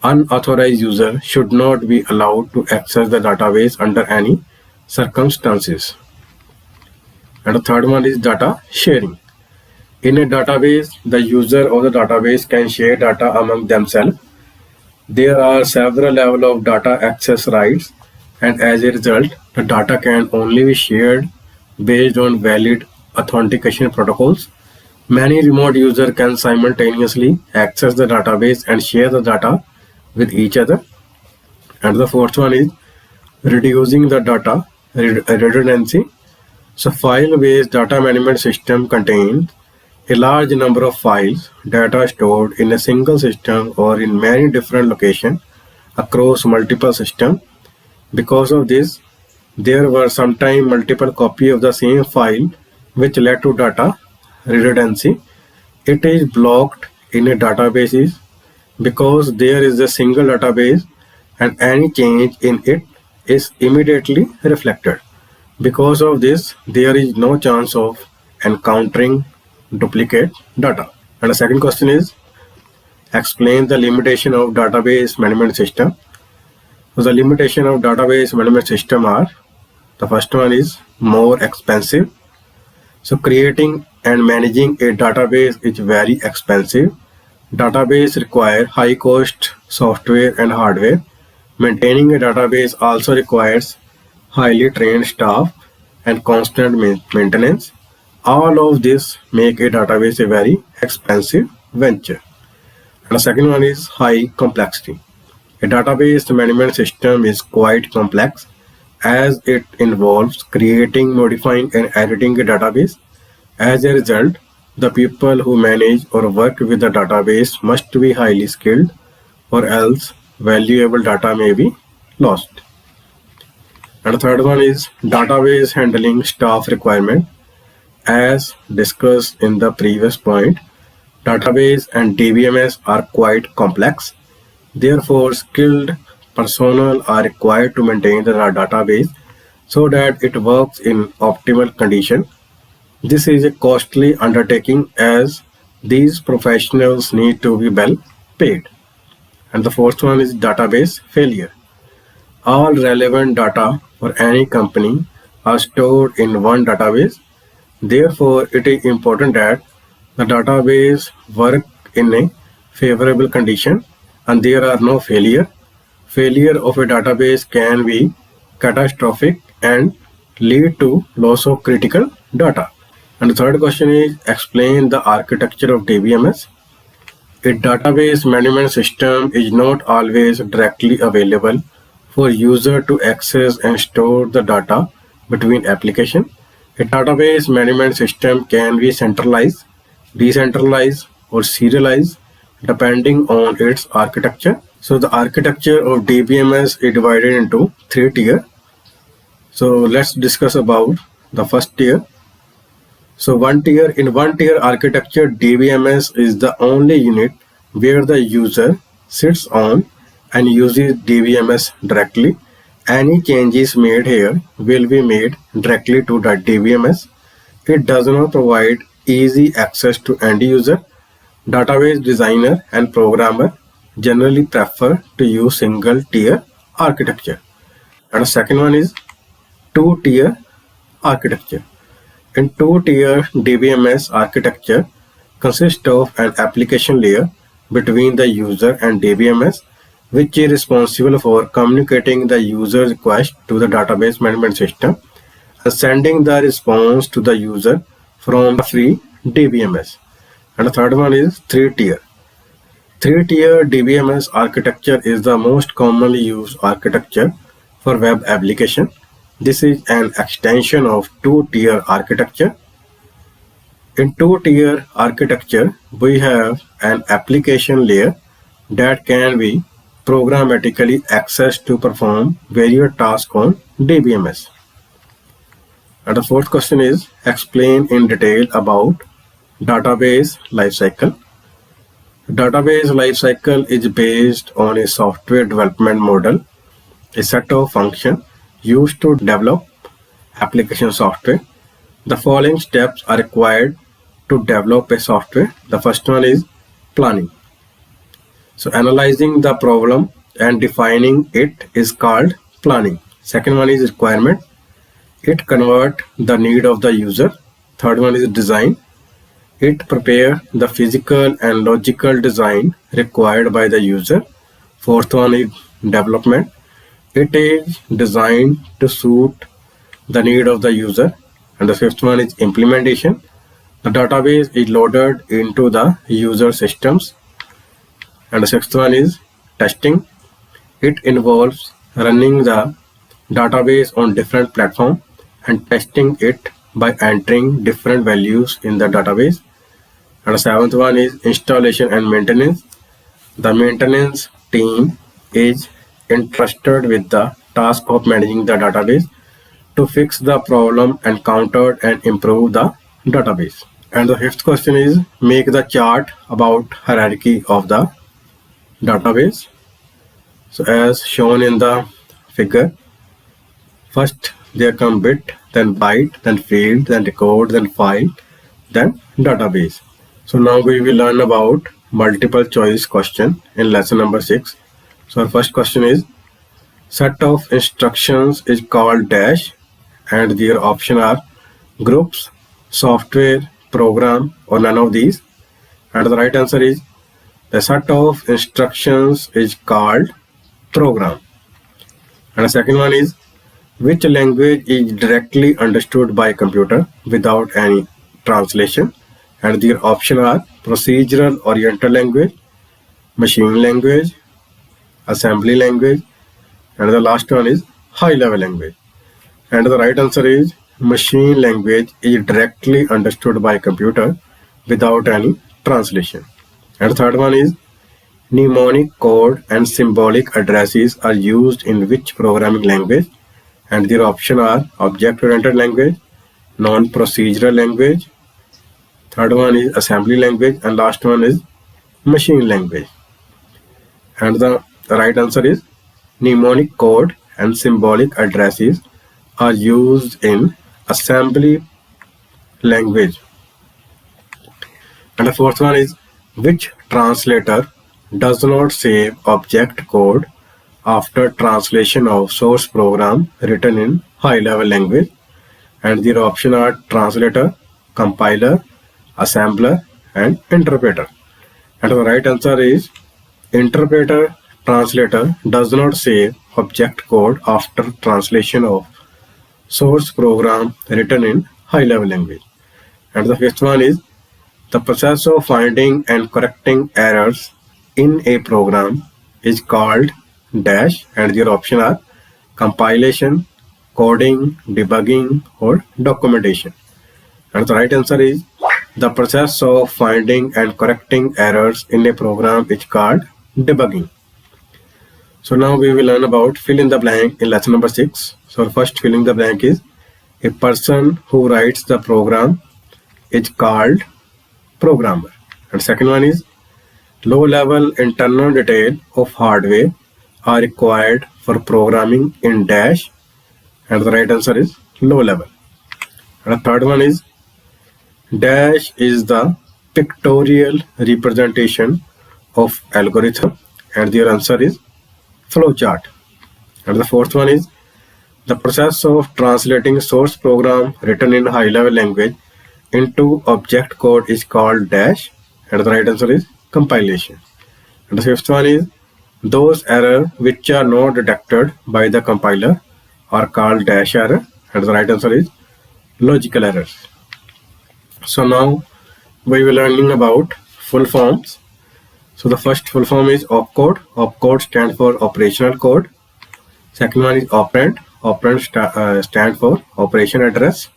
Unauthorized user should not be allowed to access the database under any circumstances. And the third one is data sharing. In a database, the user of the database can share data among themselves. There are several levels of data access rights, and as a result, the data can only be shared based on valid authentication protocols. Many remote users can simultaneously access the database and share the data with each other. And the fourth one is reducing the data redundancy. So file-based data management system contains a large number of files, data stored in a single system or in many different locations across multiple systems. Because of this, there were sometimes multiple copies of the same file which led to data redundancy. It is blocked in a database because there is a single database and any change in it is immediately reflected. Because of this, there is no chance of encountering duplicate data. And the second question is, explain the limitation of database management system. So the limitation of database management system are, the first one is more expensive. So creating and managing a database is very expensive. Database require high cost software and hardware. Maintaining a database also requires highly trained staff and constant maintenance. All of this make a database a very expensive venture. And the second one is high complexity. A database management system is quite complex as it involves creating, modifying, and editing a database. As a result, the people who manage or work with the database must be highly skilled, or else valuable data may be lost. And the third one is database handling staff requirement. As discussed in the previous point, database and Dbms are quite complex. Therefore, skilled personnel are required to maintain the database so that it works in optimal condition. This is a costly undertaking as these professionals need to be well paid. And the fourth one is database failure. All relevant data for any company are stored in one database. Therefore, it is important that the database work in a favorable condition and there are no failure. Failure of a database can be catastrophic and lead to loss of critical data. And the third question is, explain the architecture of DBMS. A database management system is not always directly available for user to access and store the data between applications. A database management system can be centralized, decentralized, or serialized depending on its architecture. So the architecture of DBMS is divided into 3 tiers. So let's discuss about the first tier. So in one tier architecture, DBMS is the only unit where the user sits on and uses DBMS directly. Any changes made here will be made directly to the DBMS. It does not provide easy access to end user. Database designer and programmer generally prefer to use single tier architecture. And the second one is 2-tier architecture. In 2-tier DBMS architecture consists of an application layer between the user and DBMS, which is responsible for communicating the user request to the database management system and sending the response to the user from the free DBMS. And the third one is 3-tier. 3-tier DBMS architecture is the most commonly used architecture for web application. This is an extension of 2-tier architecture. In 2-tier architecture, we have an application layer that can be programmatically accessed to perform various tasks on DBMS. And the fourth question is, explain in detail about database lifecycle. Database lifecycle is based on a software development model, a set of functions used to develop application software. The following steps are required to develop a software. The first one is planning. So analyzing the problem and defining it is called planning. Second one is requirement. It converts the need of the user. Third one is design. It prepares the physical and logical design required by the user. Fourth one is development. It is designed to suit the need of the user. And the fifth one is implementation. The database is loaded into the user systems. And the sixth one is testing. It involves running the database on different platforms and testing it by entering different values in the database. And the seventh one is installation and maintenance. The maintenance team is entrusted with the task of managing the database to fix the problem encountered and improve the database. And the fifth question is make the chart about hierarchy of the database. So as shown in the figure, first there come bit, then byte, then field, then record, then file, then database. So now we will learn about multiple choice question in lesson number 6. So our first question is set of instructions is called dash and their option are groups, software, program or none of these. And the right answer is the set of instructions is called program. And the second one is which language is directly understood by computer without any translation, and their option are procedural oriented language, machine language, assembly language, and the last one is high level language. And the right answer is machine language is directly understood by computer without any translation. And the third one is mnemonic code and symbolic addresses are used in which programming language, and their option are object-oriented language, non-procedural language, third one is assembly language, and last one is machine language. And the right answer is mnemonic code and symbolic addresses are used in assembly language. And the fourth one is which translator does not save object code after translation of source program written in high-level language, and their option are translator, compiler, assembler, and interpreter. And the right answer is interpreter. Translator does not save object code after translation of source program written in high-level language. And the fifth one is the process of finding and correcting errors in a program is called dash, and their option are compilation, coding, debugging, or documentation. And the right answer is the process of finding and correcting errors in a program is called debugging. So now we will learn about fill in the blank in lesson number 6. So first fill in the blank is a person who writes the program is called programmer. And second one is low-level internal detail of hardware are required for programming in dash, and the right answer is low level. And the third one is dash is the pictorial representation of algorithm, and their answer is flowchart. And the fourth one is the process of translating source program written in high-level language into object code is called dash, and the right answer is compilation. And the fifth one is those errors which are not detected by the compiler are called dash error, and the right answer is logical errors. So now we will learning about full forms. So the first full form is opcode. Opcode stands for operational code. Second one is operand. Operand stands for operation address.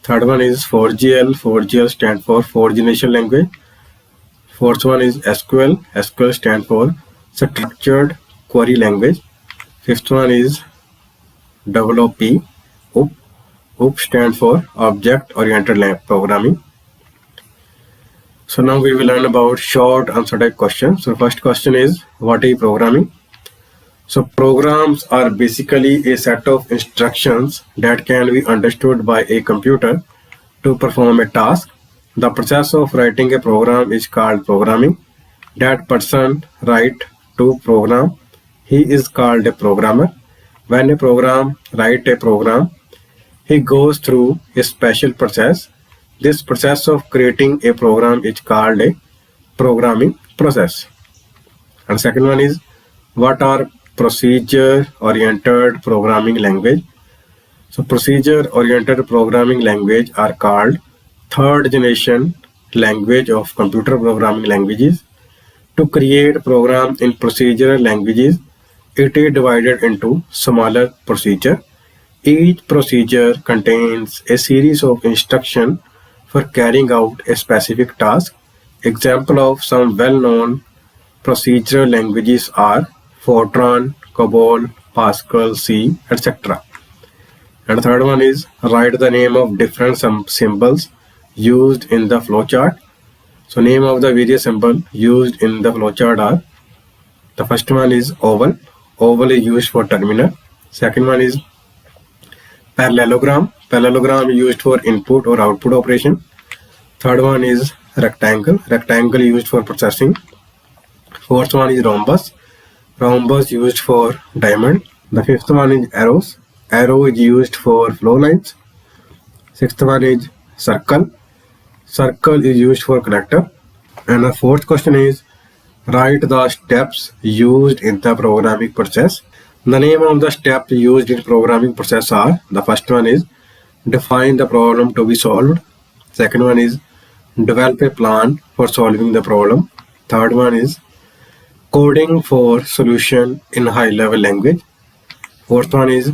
Third one is 4GL. 4GL stands for fourth generation language. Fourth one is SQL. SQL stands for structured query language. Fifth one is OOP. OOP stands for object oriented programming. So now we will learn about short answer type questions. So first question is what is programming? So programs are basically a set of instructions that can be understood by a computer to perform a task. The process of writing a program is called programming. That person write to program, he is called a programmer. When a program write a program, he goes through a special process. This process of creating a program is called a programming process. And second one is what are procedure oriented programming language? So procedure oriented programming language are called third generation language of computer programming languages. To create program in procedural languages, it is divided into smaller procedure. Each procedure contains a series of instructions for carrying out a specific task. Example of some well-known procedural languages are Fortran, COBOL, Pascal, C, etc. And the third one is write the name of different symbols used in the flowchart. So name of the various symbol used in the flowchart are, the first one is oval. Oval is used for terminal. Second one is parallelogram. Parallelogram is used for input or output operation. Third one is rectangle. Rectangle used for processing. Fourth one is rhombus. Rhombus used for diamond. The fifth one is arrows. Arrow is used for flow lines. Sixth one is circle. Circle is used for connector. And the fourth question is, write the steps used in the programming process. The name of the steps used in programming process are, the first one is define the problem to be solved. Second one is develop a plan for solving the problem. Third one is coding for solution in high-level language. Fourth one is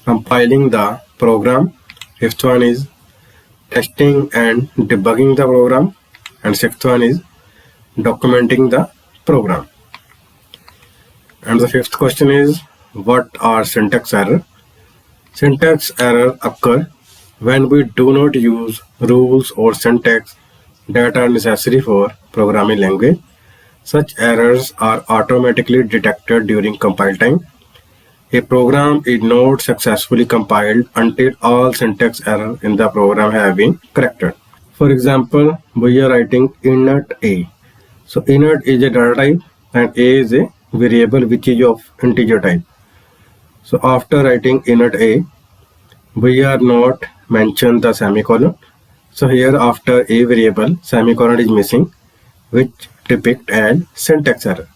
compiling the program. Fifth one is testing and debugging the program. And sixth one is documenting the program. And the fifth question is, what are syntax error? Syntax error occur when we do not use rules or syntax that are necessary for programming language. Such errors are automatically detected during compile time. A program is not successfully compiled until all syntax errors in the program have been corrected. For example, we are writing inert a. So inert is a data type and a is a variable which is of integer type. So after writing inert a, we are not mention the semicolon. So here after a variable, semicolon is missing, which depict as syntax error.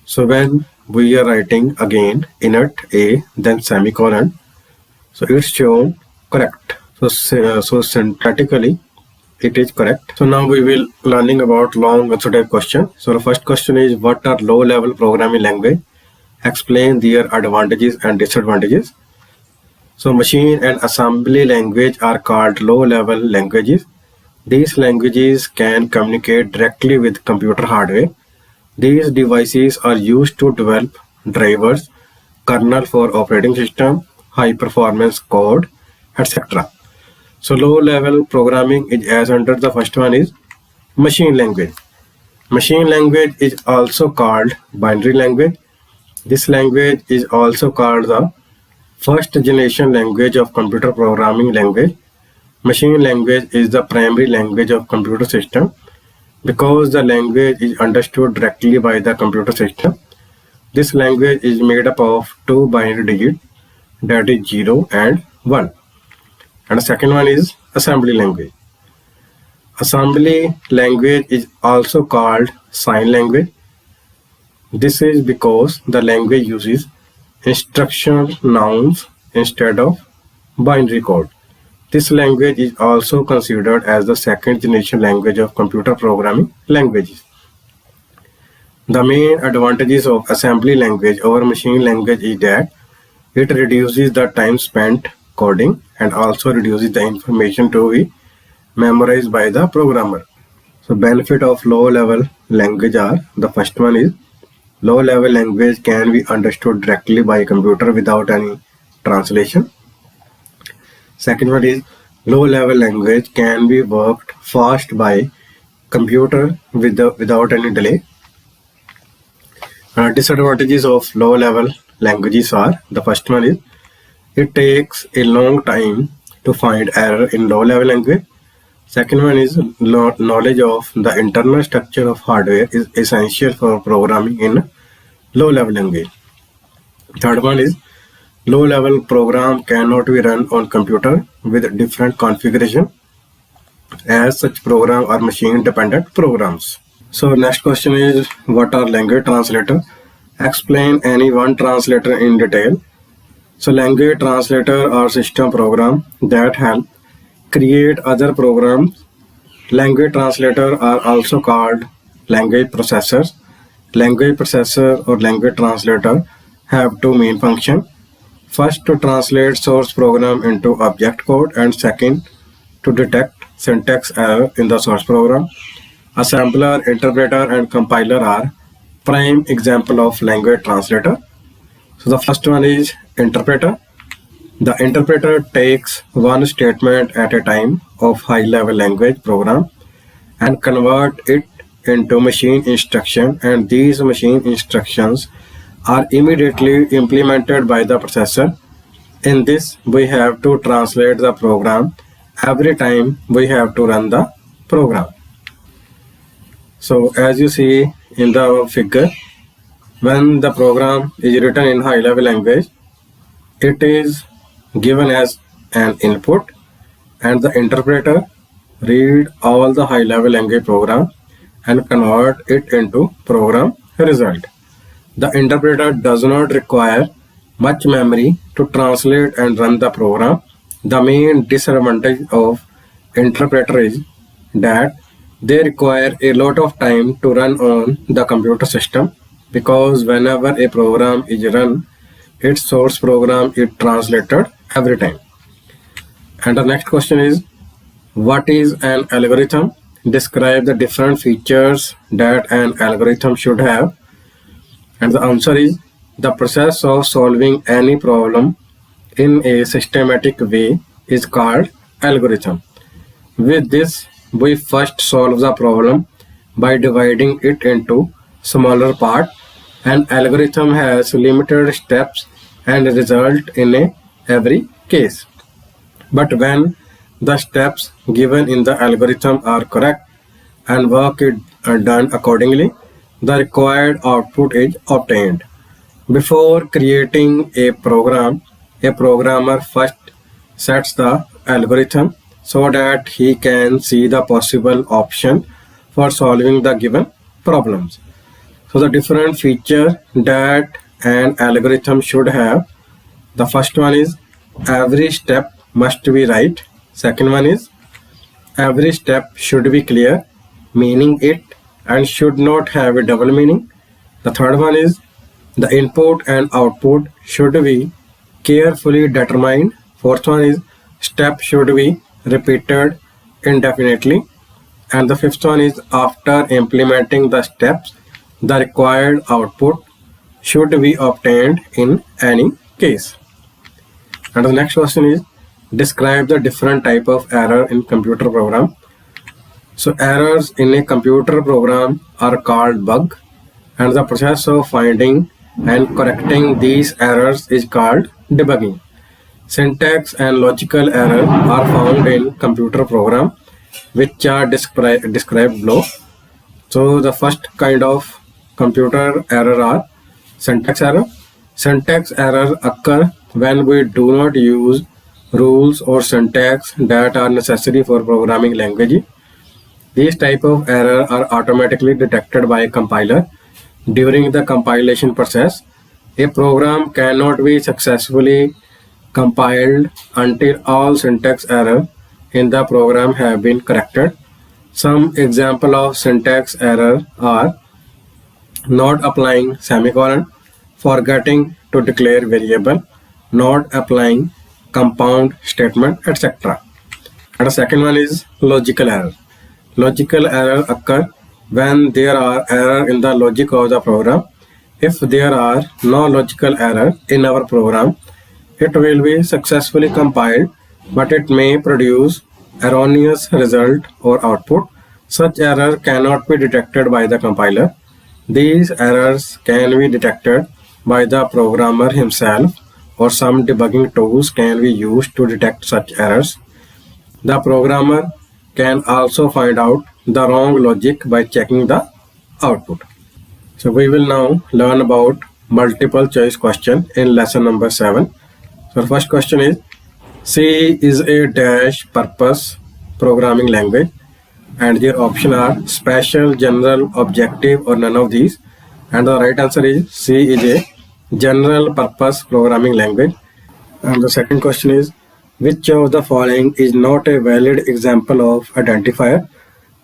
So when we are writing again inert a, then semicolon, so it's shown correct. So syntactically it is correct. So now we will learning about long answer type question. So the first question is, what are low level programming language? Explain their advantages and disadvantages. So machine and assembly language are called low level languages. These languages can communicate directly with computer hardware. These devices are used to develop drivers, kernel for operating system, high performance code, etc. So low level programming is as under the first one is machine language. Machine language is also called binary language. This language is also called the first generation language of computer programming language. Machine language is the primary language of computer system because the language is understood directly by the computer system. This language is made up of two binary digits, that is 0 and 1. And the second one is assembly language. Assembly language is also called sign language. This is because the language uses instruction nouns instead of binary code. This language is also considered as the second generation language of computer programming languages. The main advantages of assembly language over machine language is that it reduces the time spent coding and also reduces the information to be memorized by the programmer. So benefit of low level language are, the first one is low level language can be understood directly by a computer without any translation. Second one is low level language can be worked fast by computer without any delay. Disadvantages of low level languages are, the first one is it takes a long time to find error in low level language. Second one is knowledge of the internal structure of hardware is essential for programming in low level language. Third one is low level program cannot be run on computer with different configuration, as such program are machine dependent programs. So next question is, what are language translator? Explain any one translator in detail. So language translator are system program that help create other programs. Language translator are also called language processors. Language processor or language translator have two main functions. First, to translate source program into object code, and second, to detect syntax error in the source program. Assembler, interpreter, and compiler are prime example of language translator. So the first one is interpreter. The interpreter takes one statement at a time of high-level language program and convert it into machine instruction, and these machine instructions are immediately implemented by the processor. In this, we have to translate the program every time we have to run the program. So as you see in the figure, when the program is written in high-level language, it is given as an input, and the interpreter read all the high-level language program and convert it into program result. The interpreter does not require much memory to translate and run the program. The main disadvantage of interpreter is that they require a lot of time to run on the computer system, because whenever a program is run, its source program is translated every time. And the next question is, what is an algorithm? Describe the different features that an algorithm should have. And the answer is, the process of solving any problem in a systematic way is called algorithm. With this, we first solve the problem by dividing it into smaller parts. An algorithm has limited steps and result in every case. But when the steps given in the algorithm are correct and work is done accordingly, the required output is obtained. Before creating a program, a programmer first sets the algorithm so that he can see the possible option for solving the given problems. So the different features that an algorithm should have: the first one is every step must be right. Second one is every step should be clear, meaning it, and should not have a double meaning. The third one is the input and output should be carefully determined. Fourth one is step should be repeated indefinitely. And the fifth one is after implementing the steps, the required output should be obtained in any case. And the next question is, describe the different type of error in computer program. So errors in a computer program are called bug, and the process of finding and correcting these errors is called debugging. Syntax and logical error are found in computer program, which are described below. So the first kind of computer error are syntax error. Syntax error occur when we do not use rules or syntax that are necessary for programming language. These type of error are automatically detected by a compiler during the compilation process. A program cannot be successfully compiled until all syntax error in the program have been corrected. Some example of syntax error are not applying semicolon, forgetting to declare variable, not applying compound statement, etc. And the second one is logical error. Logical error occur when there are error in the logic of the program. If there are no logical error in our program, it will be successfully compiled, but it may produce erroneous result or output. Such error cannot be detected by the compiler. These errors can be detected by the programmer himself, or some debugging tools can be used to detect such errors. The programmer can also find out the wrong logic by checking the output. So we will now learn about multiple choice question in lesson number 7. So the first question is, C is a dash purpose programming language, and their option are special, general, objective, or none of these. And the right answer is C is a general purpose programming language. And the second question is, which of the following is not a valid example of identifier?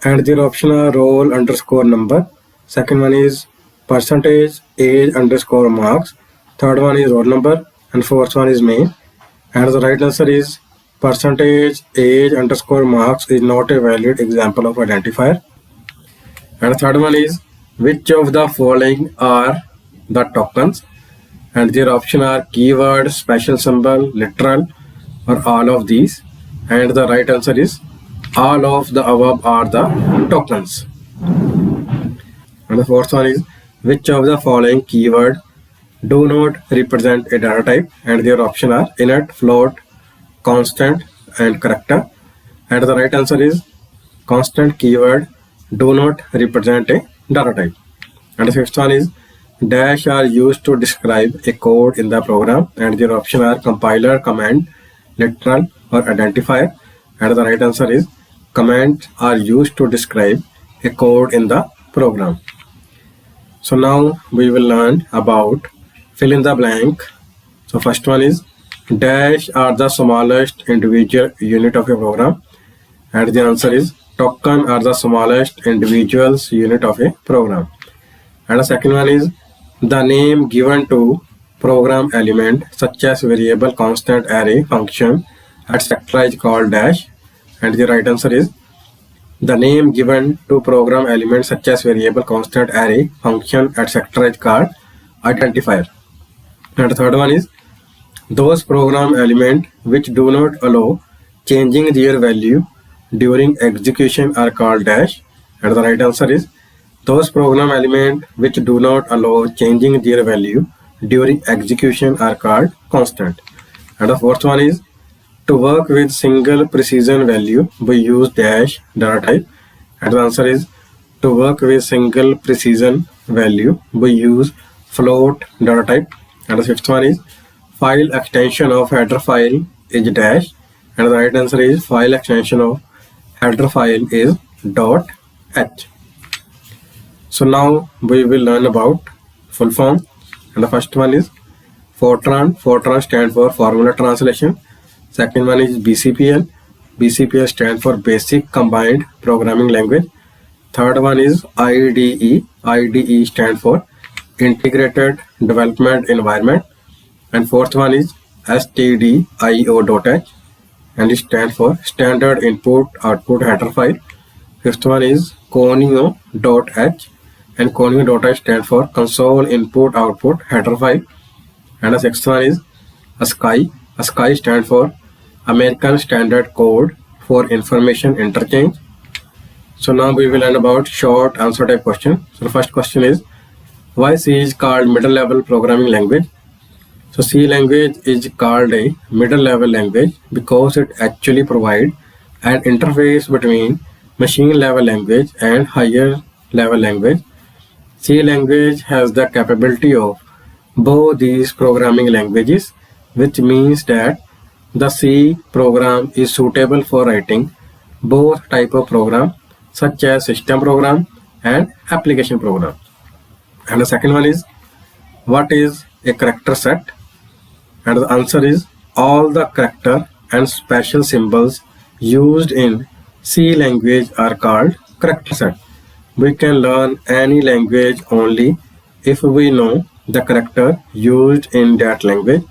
And their option are roll underscore number. Second one is percentage age underscore marks. Third one is roll number, and fourth one is main. And the right answer is percentage age underscore marks is not a valid example of identifier. And the third one is, which of the following are the tokens? and their option are keyword, special symbol, literal, or all of these. And the right answer is all of the above are the tokens. And the fourth one is which of the following keyword do not represent a data type, and their option are int, float, constant, and character. And the right answer is constant keyword do not represent a data type. And the fifth one is dash are used to describe a code in the program, and their option are compiler, command, literal, or identifier. And the right answer is commands are used to describe a code in the program. So now we will learn about fill in the blank. So first one is dash are the smallest individual unit of a program, and the answer is token are the smallest individuals unit of a program. And the second one is the name given to program element such as variable, constant, array, function, etc. is called dash, and the right answer is the name given to program element such as variable, constant, array, function, etc. is called identifier. And the third one is those program element which do not allow changing their value during execution are called dash, and the right answer is those program element which do not allow changing their value during execution are called constant. And the fourth one is to work with single precision value we use dash data type, and the answer is to work with single precision value we use float data type. And the fifth one is file extension of header file is dash, and the right answer is file extension of header file is .h. So now we will learn about full form, and the first one is Fortran. Fortran stands for formula translation. Second one is BCPL. BCPL stands for basic combined programming language. Third one is IDE. IDE stands for integrated development environment. And fourth one is stdio.h, and it stands for standard input output header file. Fifth one is conio.h, and conio.h stands for console input output header file. And the sixth one is ASCII. ASCII stands for American Standard Code for Information Interchange. So now we will learn about short answer type question. So the first question is why C is called middle level programming language? So C language is called a middle level language because it actually provides an interface between machine level language and higher level language. C language has the capability of both these programming languages, which means that the C program is suitable for writing both type of program such as system program and application program. And the second one is what is a character set? And the answer is all the character and special symbols used in C language are called character set. We can learn any language only if we know the character used in that language.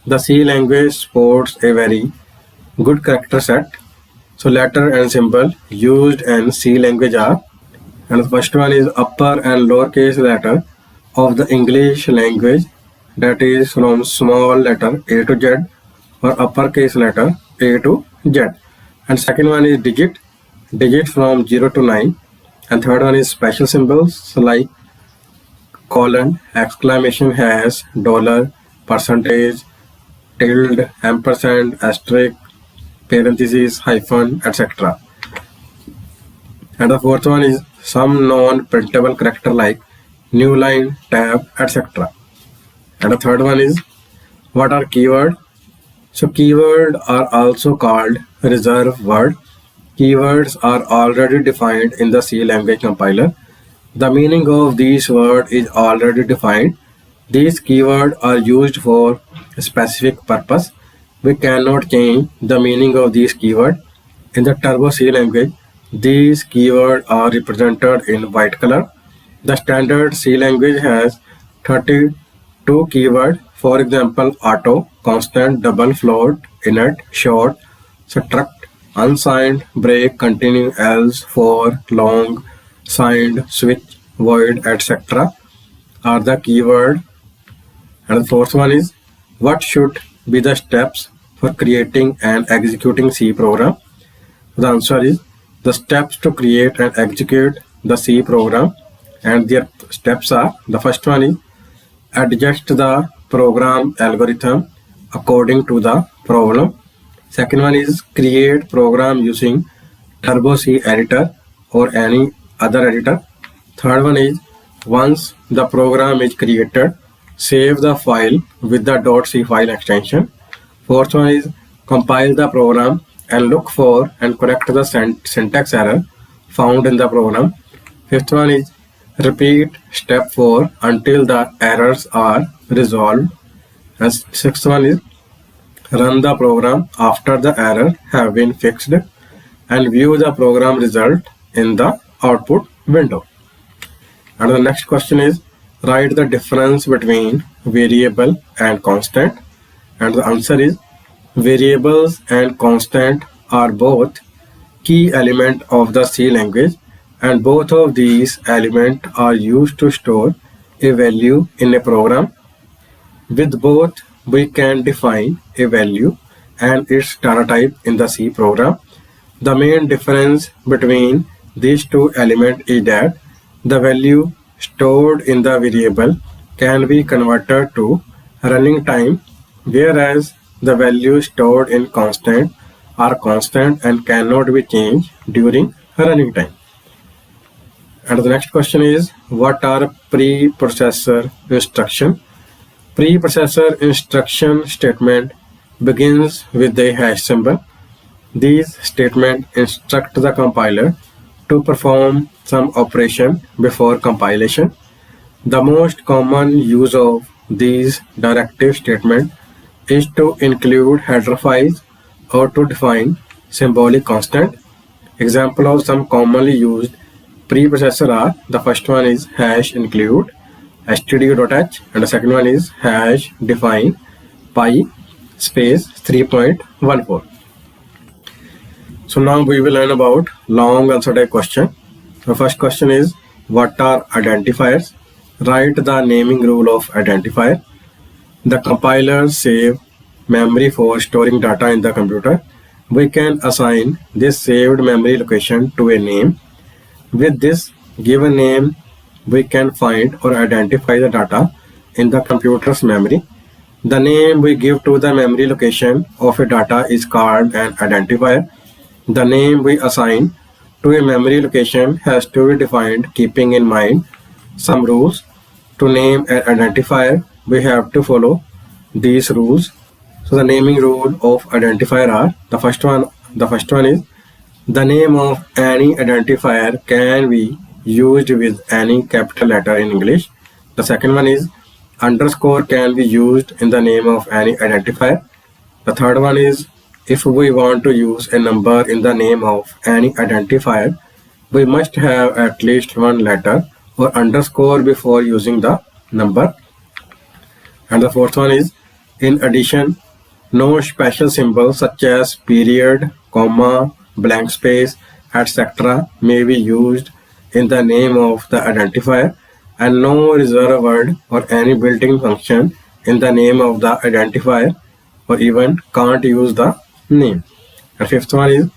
The C language supports a very good character set. So letter and symbol used in C language are, and the first one is upper and lowercase letter of the English language, that is from small letter A to Z or uppercase letter A to Z. And second one is digit from 0 to 9. And third one is special symbols like colon, exclamation hash, dollar, percentage, tilde, ampersand, asterisk, parentheses, hyphen, etc. And the fourth one is some non-printable character like new line, tab, etc. And the third one is what are keyword? So keyword are also called reserve word. Keywords are already defined in the C language compiler. The meaning of these words is already defined. These keywords are used for a specific purpose. We cannot change the meaning of these keywords. In the Turbo C language, these keywords are represented in white color. The standard C language has 32 keywords. For example, auto, constant, double, float, init, short, subtract, unsigned, break, continue, else, for, long, signed, switch, void, etc. are the keyword And the fourth one is, what should be the steps for creating and executing C program? The answer is, the steps to create and execute the C program, and their steps are, the first one is, adjust the program algorithm according to the problem. Second one is, create program using Turbo C editor or any other editor. Third one is, once the program is created, save the file with the .c file extension. Fourth one is, compile the program and look for and correct the syntax error found in the program. Fifth one is, repeat step 4 until the errors are resolved. And sixth one is, run the program after the error have been fixed and view the program result in the output window. And the next question is, write the difference between variable and constant. And the answer is, variables and constant are both key elements of the C language, and both of these elements are used to store a value in a program. With both, we can define a value and its data type in the C program. The main difference between these two elements is that the value stored in the variable can be converted to running time, whereas the values stored in constant are constant and cannot be changed during running time. And the next question is, what are preprocessor instruction? Preprocessor instruction statement begins with a hash symbol. These statements instruct the compiler to perform some operation before compilation. The most common use of these directive statements is to include header files or to define symbolic constant. Example of some commonly used preprocessor are, the first one is hash include std.h, and the second one is hash define pi space 3.14. So now we will learn about long answer type question. The first question is, what are identifiers? Write the naming rule of identifier. The compiler save memory for storing data in the computer. We can assign this saved memory location to a name. With this given name, we can find or identify the data in the computer's memory. The name we give to the memory location of a data is called an identifier. The name we assign to a memory location has to be defined keeping in mind some rules. To name an identifier, we have to follow these rules. So the naming rule of identifier are, the first one is, the name of any identifier can be used with any capital letter in English. The second one is, underscore can be used in the name of any identifier. The third one is, if we want to use a number in the name of any identifier, we must have at least one letter or underscore before using the number. And the fourth one is, in addition, no special symbols such as period, comma, blank space, etc. may be used in the name of the identifier, and no reserve word or any built-in function in the name of the identifier, or even can't use the name. And fifth one is,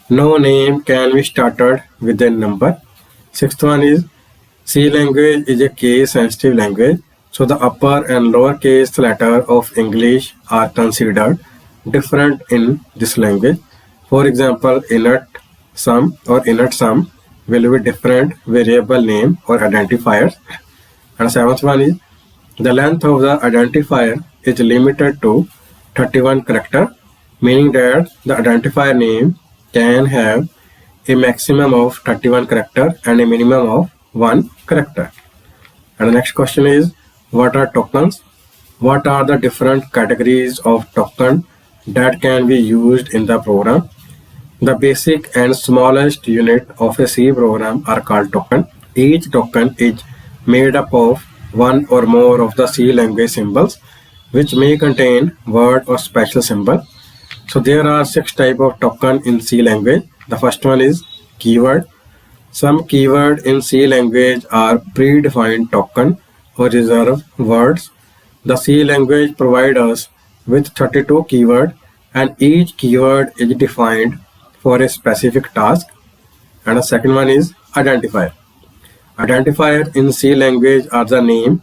no name can be started with a number. Sixth one is, C language is a case-sensitive language, so the upper and lower case letter of English are considered different in this language. For example, inert sum or inert sum will be different variable name or identifiers. And seventh one is, the length of the identifier is limited to 31 characters, meaning that the identifier name can have a maximum of 31 characters and a minimum of 1 character. And the next question is, what are tokens? What are the different categories of token that can be used in the program? The basic and smallest unit of a C program are called token. Each token is made up of one or more of the C language symbols, which may contain word or special symbol. So there are 6 types of token in C language. The first one is keyword. Some keyword in C language are predefined token or reserved words. The C language provides us with 32 keywords, and each keyword is defined for a specific task. And the second one is identifier. Identifier in C language are the names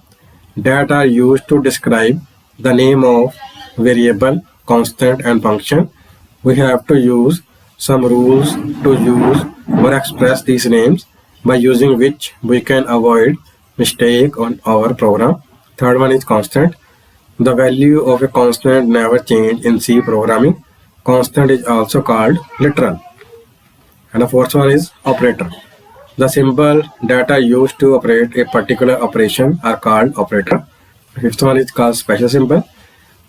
that are used to describe the name of variable, constant, and function. We have to use some rules to use or express these names, by using which we can avoid mistake on our program. Third one is constant. The value of a constant never change in C programming. Constant is also called literal. And the fourth one is operator. The symbol that are used to operate a particular operation are called operator. The fifth one is called special symbol.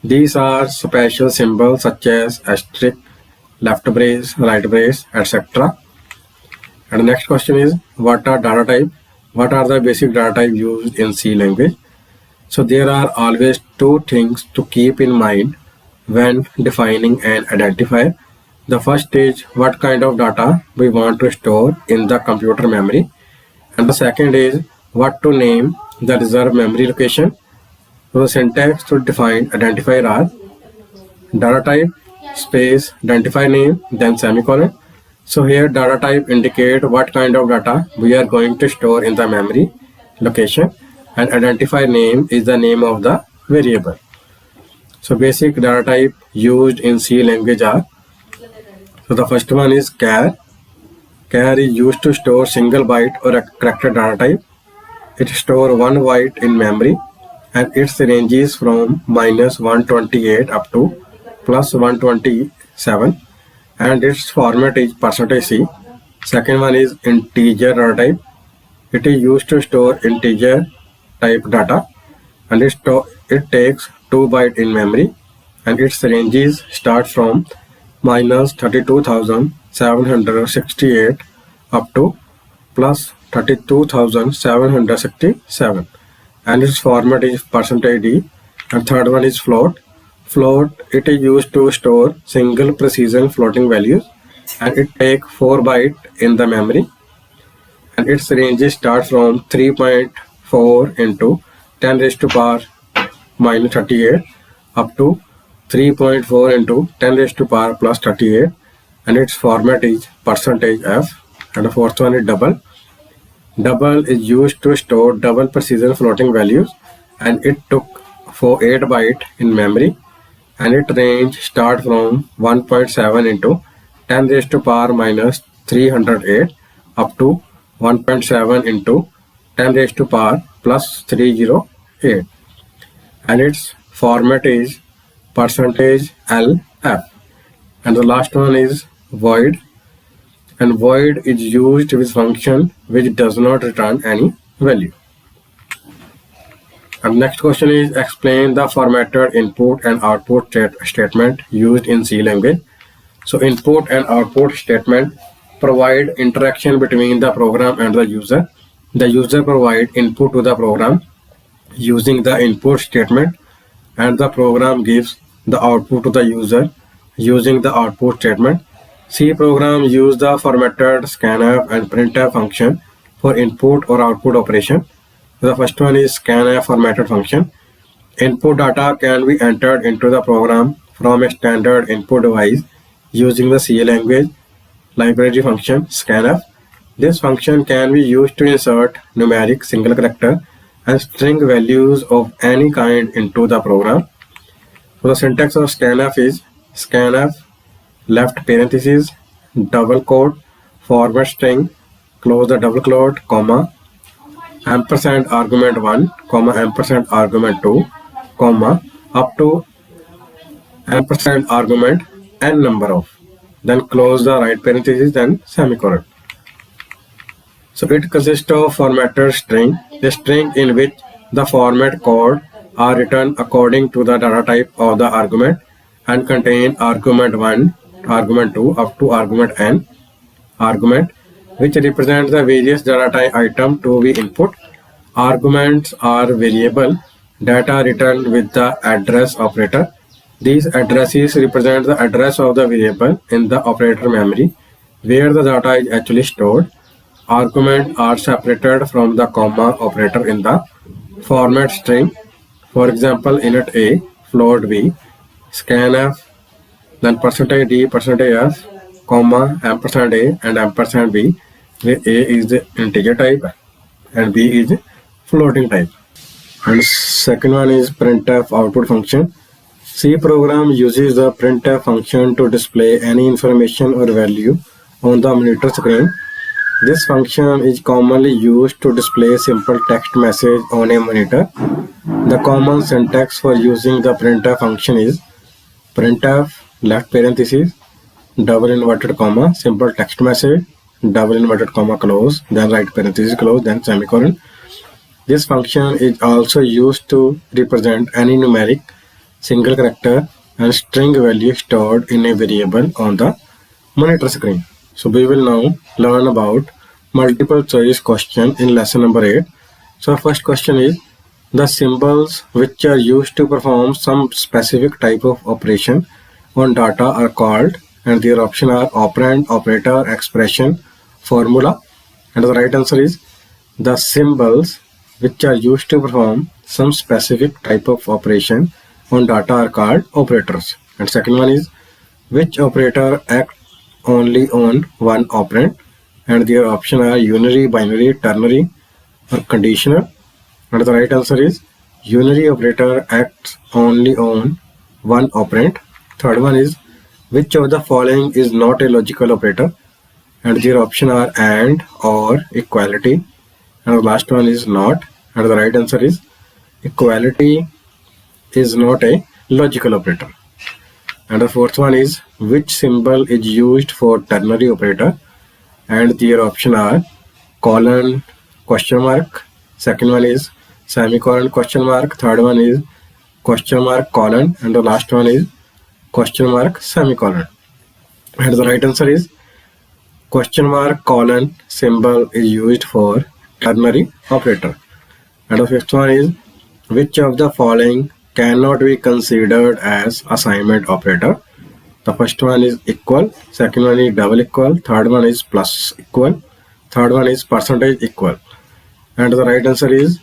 These are special symbols such as asterisk, left brace, right brace, etc. And the next question is, what are data type? What are the basic data type used in C language? So there are always two things to keep in mind when defining an identifier. The first is what kind of data we want to store in the computer memory, and the second is what to name the reserved memory location. So the syntax to define identifier are data type space identifier name then semicolon. So here data type indicate what kind of data we are going to store in the memory location, and identifier name is the name of the variable. So basic data type used in C language are, so the first one is char. Char is used to store single byte or a character data type. It stores 1 byte in memory, and its ranges from -128 up to +127, and its format is %C. Second one is integer data type. It is used to store integer type data, and it takes 2 byte in memory, and its ranges start from -32,768 up to +32,767, and its format is %D. And third one is float. Float, it is used to store single precision floating values, and it takes 4 byte in the memory, and its ranges start from 3.4 into 10 raised to power -38 up to 3.4 into 10 raised to power +38, and its format is %F. And the fourth one is double. Double is used to store double precision floating values, and it took 8 byte in memory, and its range start from 1.7 into 10 raised to power -308 up to 1.7 into 10 raised to power +308, and its format is %LF. And the last one is void, and void is used with function which does not return any value. And next question is, explain the formatted input and output statement used in C language. So input and output statement provide interaction between the program and the user. The user provides input to the program using the input statement, and the program gives the output to the user using the output statement. C program use the formatted scanf and printf function for input or output operation. The first one is scanf formatted function. Input data can be entered into the program from a standard input device using the C language library function scanf. This function can be used to insert numeric single character and string values of any kind into the program. So the syntax of scanf is scanf left parenthesis double quote forward string close the double quote comma ampersand argument 1 comma ampersand argument 2 comma up to ampersand argument n number of, then close the right parenthesis, then semicolon. So it consists of formatted string, a string in which the format code are written according to the data type of the argument and contain argument 1, argument 2 up to argument n argument, which represent the various data type item to be input. Arguments are variable data returned with the address operator. These addresses represent the address of the variable in the operator memory where the data is actually stored. Arguments are separated from the comma operator in the format string. For example, init A, float B, scanf, then %d, %f, comma, ampersand A and ampersand B, where A is the integer type and B is the floating type. And second one is printf output function. C program uses the printf function to display any information or value on the monitor screen. This function is commonly used to display simple text message on a monitor. The common syntax for using the printf function is printf left parenthesis double inverted comma simple text message double inverted comma close, then right parenthesis close, then semicolon. This function is also used to represent any numeric, single character and string value stored in a variable on the monitor screen. So we will now learn about multiple choice question in lesson number 8. So first question is, the symbols which are used to perform some specific type of operation on data are called, and their option are operand, operator, expression, formula. And the right answer is, the symbols which are used to perform some specific type of operation on data are called operators. And second one is, which operator acts only on one operand, and their option are unary, binary, ternary or conditional. And the right answer is, unary operator acts only on one operand. Third one is, which of the following is not a logical operator, and their option are and, or, equality. And the last one is not, and the right answer is, equality is not a logical operator. And the fourth one is, which symbol is used for ternary operator, and their option are colon, question mark. Second one is semicolon, question mark. Third one is question mark, colon, and the last one is question mark, semicolon. And the right answer is, question mark, colon symbol is used for ternary operator. And the fifth one is, which of the following cannot be considered as assignment operator? The first one is equal, second one is double equal, third one is plus equal, third one is percentage equal. And the right answer is,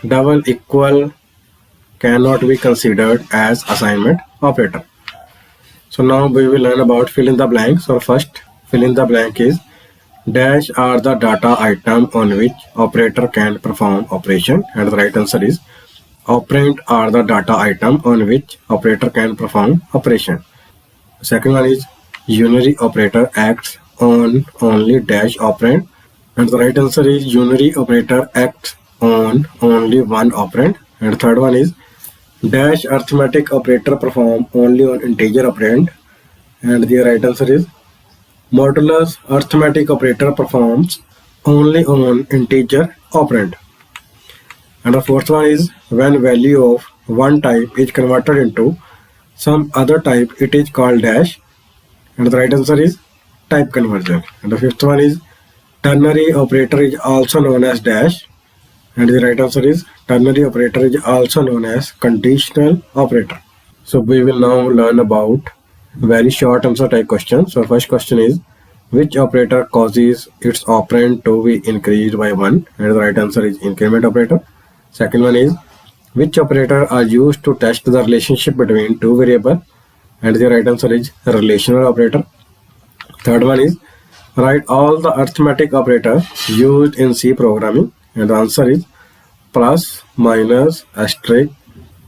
double equal cannot be considered as assignment operator. So now we will learn about fill in the blank. So first fill in the blank is, dash are the data item on which operator can perform operation, and the right answer is, operand are the data item on which operator can perform operation. Second one is, unary operator acts on only dash operand, and the right answer is, unary operator acts on only one operand. And third one is, dash arithmetic operator perform only on integer operand, and the right answer is, modulus arithmetic operator performs only on integer operand. And the fourth one is, when value of one type is converted into some other type, it is called dash, and the right answer is, type conversion. And the fifth one is, ternary operator is also known as dash, and the right answer is, ternary operator is also known as conditional operator. So we will now learn about very short answer type questions. So first question is, which operator causes its operand to be increased by 1, and the right answer is, increment operator. Second one is, which operator are used to test the relationship between two variables, and the right answer is, relational operator. Third one is, write all the arithmetic operators used in C programming, and the answer is plus, minus, asterisk,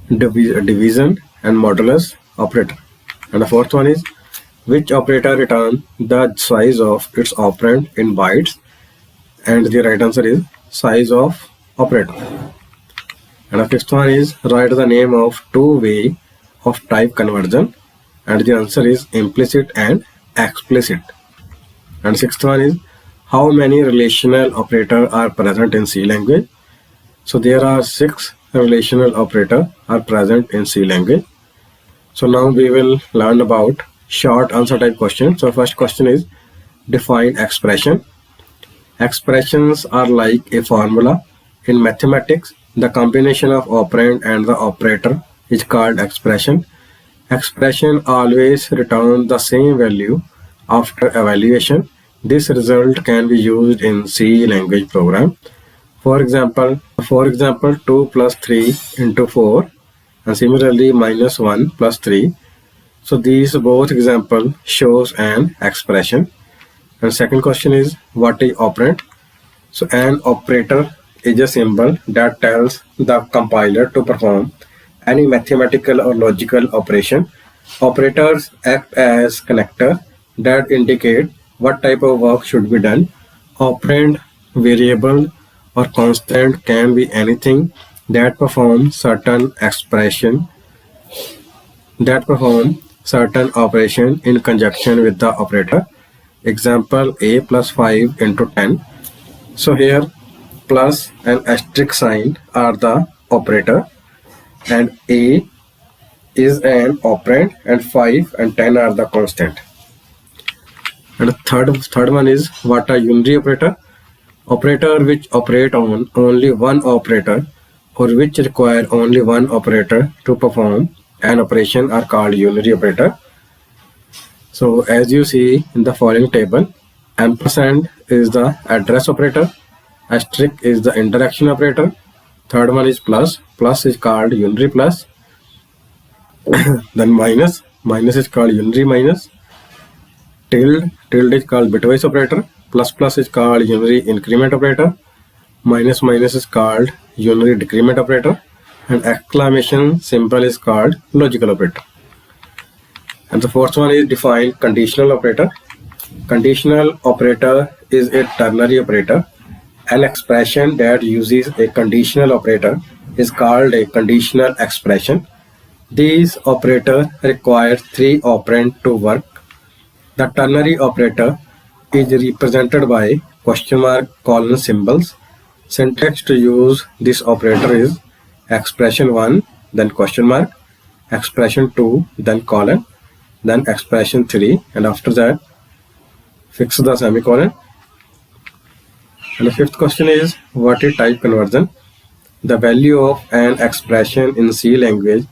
division and modulus operator. And the fourth one is, which operator returns the size of its operand in bytes, and the right answer is, size of operator. And the fifth one is, write the name of two ways of type conversion, and the answer is, implicit and explicit. And sixth one is, how many relational operators are present in C language? So there are 6 relational operators are present in C language. So now we will learn about short answer type questions. So first question is, define expression. Expressions are like a formula. In mathematics, the combination of operand and the operator is called expression. Expression always returns the same value after evaluation. This result can be used in C language program. For example, 2 plus 3 into 4, and similarly minus 1 plus 3. So these both example shows an expression. And second question is, what is operand? So an operator is a symbol that tells the compiler to perform any mathematical or logical operation. Operators act as connectors that indicate what type of work should be done. Operand, variable, or constant can be anything that performs certain operation in conjunction with the operator. Example, a plus 5 into 10. So here plus and asterisk sign are the operator, and a is an operand, and 5 and 10 are the constant. And the third one is, what are unary operator? Operator which operate on only one operator or which require only one operator to perform an operation are called unary operator. So as you see in the following table, ampersand is the address operator, asterisk is the indirection operator, third one is plus is called unary plus, then minus is called unary minus, tilde is called bitwise operator, plus is called unary increment operator, minus is called unary decrement operator, and exclamation symbol is called logical operator. And the fourth one is defined conditional operator. Conditional operator is a ternary operator. An expression that uses a conditional operator is called a conditional expression. These operators require three operands to work. The ternary operator is represented by question mark, colon symbols. Syntax to use this operator is expression 1, then question mark, expression 2, then colon, then expression 3, and after that fix the semicolon. And the fifth question is, what is type conversion? The value of an expression in C language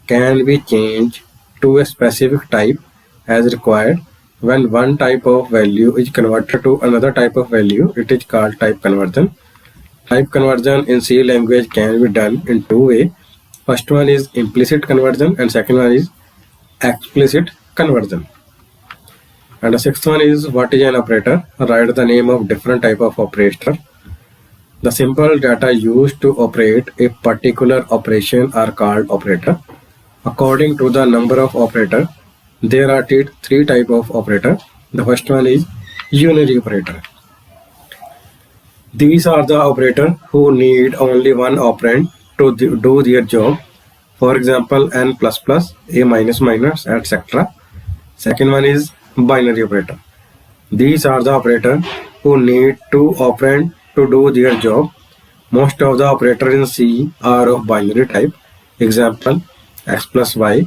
can be changed to a specific type as required. When one type of value is converted to another type of value, it is called type conversion. Type conversion in C language can be done in two ways. First one is implicit conversion and second one is explicit conversion. And the sixth one is, what is an operator? Write the name of different type of operator. The simple data used to operate a particular operation are called operator. According to the number of operator, there are three type of operator. The first one is unary operator. These are the operator who need only one operand to do their job. For example, n plus plus, a minus minus, etc. Second one is binary operator. These are the operator who need two operand to do their job. Most of the operators in C are of binary type. Example, x plus y,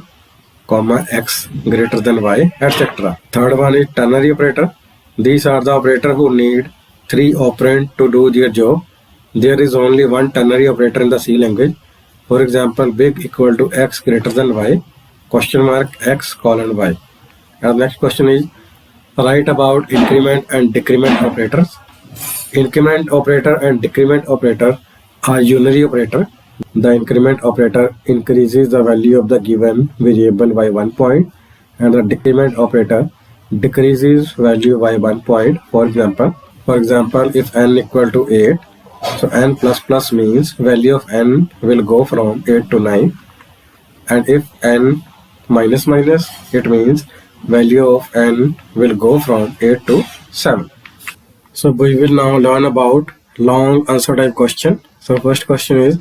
comma x greater than y, etc. Third one is ternary operator. These are the operator who need three operand to do their job. There is only one ternary operator in the C language. For example, big equal to x greater than y, question mark x colon y. And the next question is, write about increment and decrement operators. Increment operator and decrement operator are unary operator. The increment operator increases the value of the given variable by 1 point, and the decrement operator decreases value by 1 point. For example, if n equal to 8, so n plus plus means value of n will go from 8 to 9, and if n minus minus, it means value of n will go from 8 to 7. So we will now learn about long answer type question. So first question is,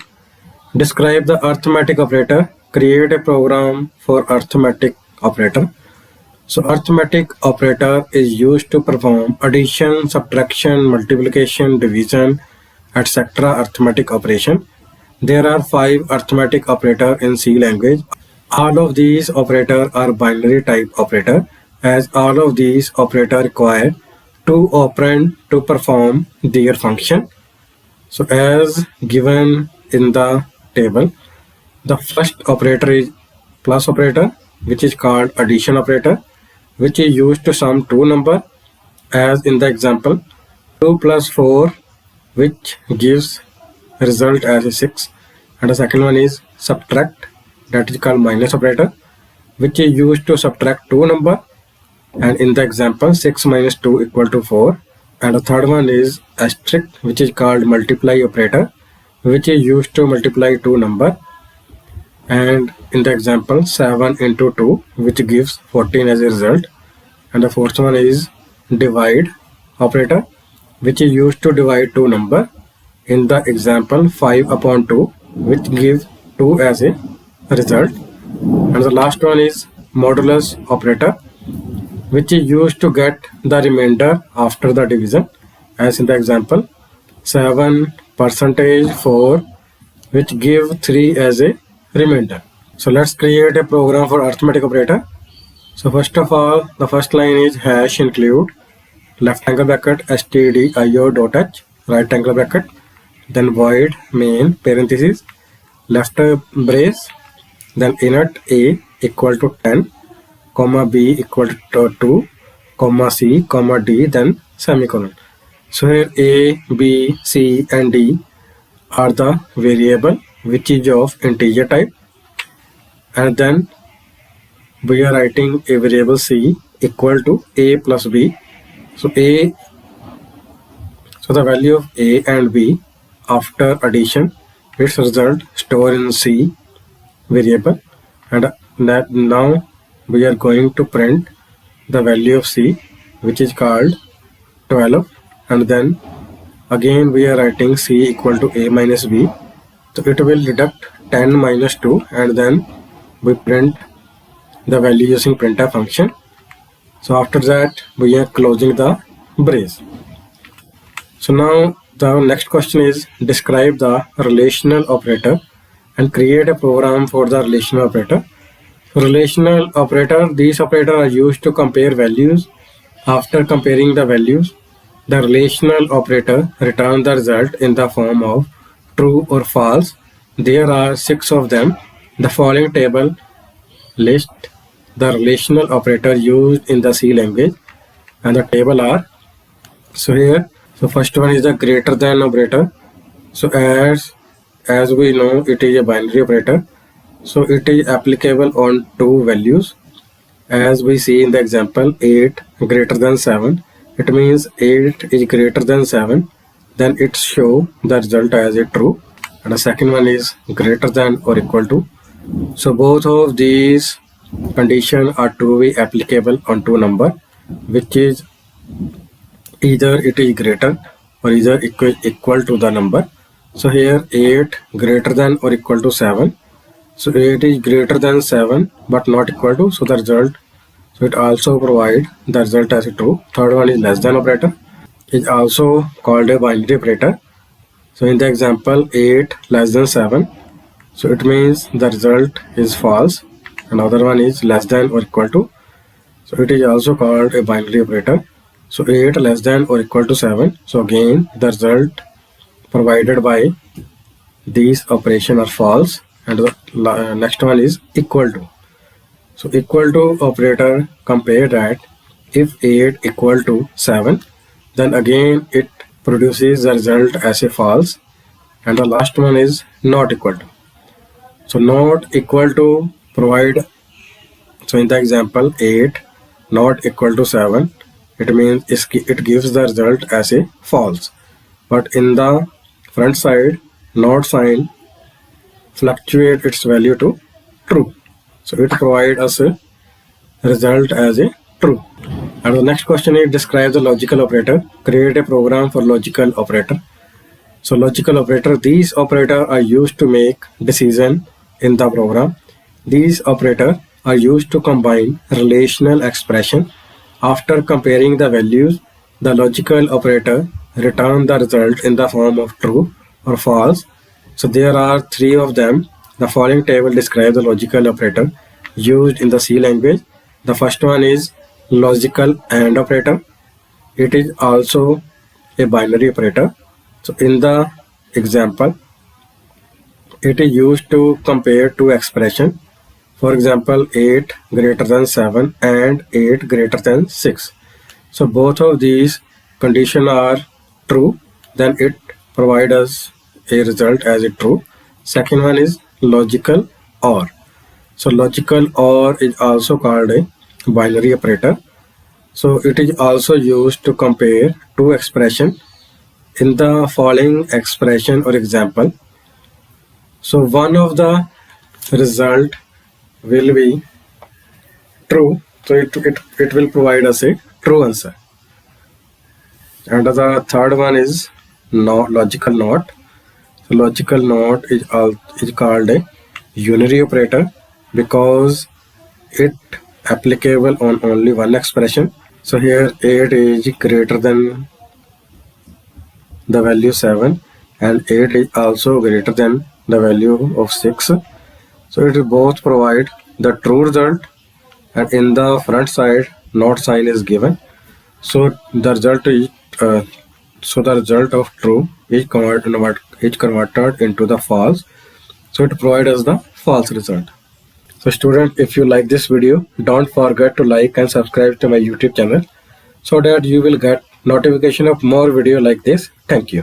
describe the arithmetic operator. Create a program for arithmetic operator. So arithmetic operator is used to perform addition, subtraction, multiplication, division, etc. arithmetic operation. There are 5 arithmetic operator in C language. All of these operators are binary type operator, as all of these operators require two operand to perform their function. So as given in the table, the first operator is plus operator, which is called addition operator, which is used to sum two numbers, as in the example 2 plus 4, which gives result as a 6. And the second one is subtract, that is called minus operator, which is used to subtract two numbers. And in the example, 6 minus 2 equal to 4. And the third one is asterisk, which is called multiply operator, which is used to multiply two numbers. And in the example, 7 into 2, which gives 14 as a result. And the fourth one is divide operator, which is used to divide two numbers. In the example, 5 upon 2, which gives 2 as a result. And the last one is modulus operator, which is used to get the remainder after the division, as in the example 7%4, which give 3 as a remainder. So let's create a program for arithmetic operator. So first of all, the first line is hash include left angle bracket stdio.h right angle bracket, then void main parenthesis left brace, then init a equal to 10, comma b equal to 2, comma c, comma d, then semicolon. So here a, b, c and d are the variable which is of integer type, and then we are writing a variable c equal to a plus b. So the value of a and b after addition, its result store in c variable, and that now we are going to print the value of c, which is called 12, and then again we are writing c equal to a minus b. So it will deduct 10 minus 2, and then we print the value using printf function. So after that we are closing the brace. So now the next question is describe the relational operator and create a program for the relational operator. Relational operator, these operators are used to compare values. After comparing the values, the relational operator returns the result in the form of true or false. There are 6 of them. The following table lists the relational operator used in the C language, and the table are, so here, so first one is the greater than operator. So as we know, it is a binary operator, so it is applicable on two values. As we see in the example, 8 greater than 7, it means 8 is greater than 7, then it show the result as a true. And the second one is greater than or equal to. So both of these conditions are to be applicable on two number, which is either it is greater or either equal to the number. So here 8 greater than or equal to 7. So 8 is greater than 7 but not equal to, so the result, so it also provide the result as a true. Third one is less than operator, is also called a binary operator. So in the example 8 less than 7, so it means the result is false. Another one is less than or equal to, so it is also called a binary operator. So 8 less than or equal to 7, so again the result provided by these operation are false. And the next one is equal to. So equal to operator compare that if 8 equal to 7, then again it produces the result as a false. And the last one is not equal to. So not equal to provide, so in the example 8 not equal to 7, it means it gives the result as a false. But in the front side, not sign fluctuate its value to true. So it provides us a result as a true. And the next question is describe the logical operator. Create a program for logical operator. So logical operator, these operators are used to make decision in the program. These operators are used to combine relational expression. After comparing the values, the logical operator returns the result in the form of true or false. So there are 3 of them. The following table describes the logical operator used in the C language. The first one is logical AND operator. It is also a binary operator. So in the example, it is used to compare two expressions. For example, 8 greater than 7 and 8 greater than 6. So both of these conditions are true, then it provides us a result as a true. Second one is logical OR. So logical OR is also called a binary operator. So it is also used to compare two expressions in the following expression or example. So one of the result will be true, so it will provide us a true answer. And the third one is logical NOT. So logical NOT is called a unary operator because it applicable on only one expression. So here 8 is greater than the value 7 and 8 is also greater than the value of 6. So it both provide the true result, and in the front side not sign is given. So the result is the result of true is converted into the false. So it provides us the false result. So student, if you like this video, don't forget to like and subscribe to my YouTube channel so that you will get notification of more video like this. Thank you.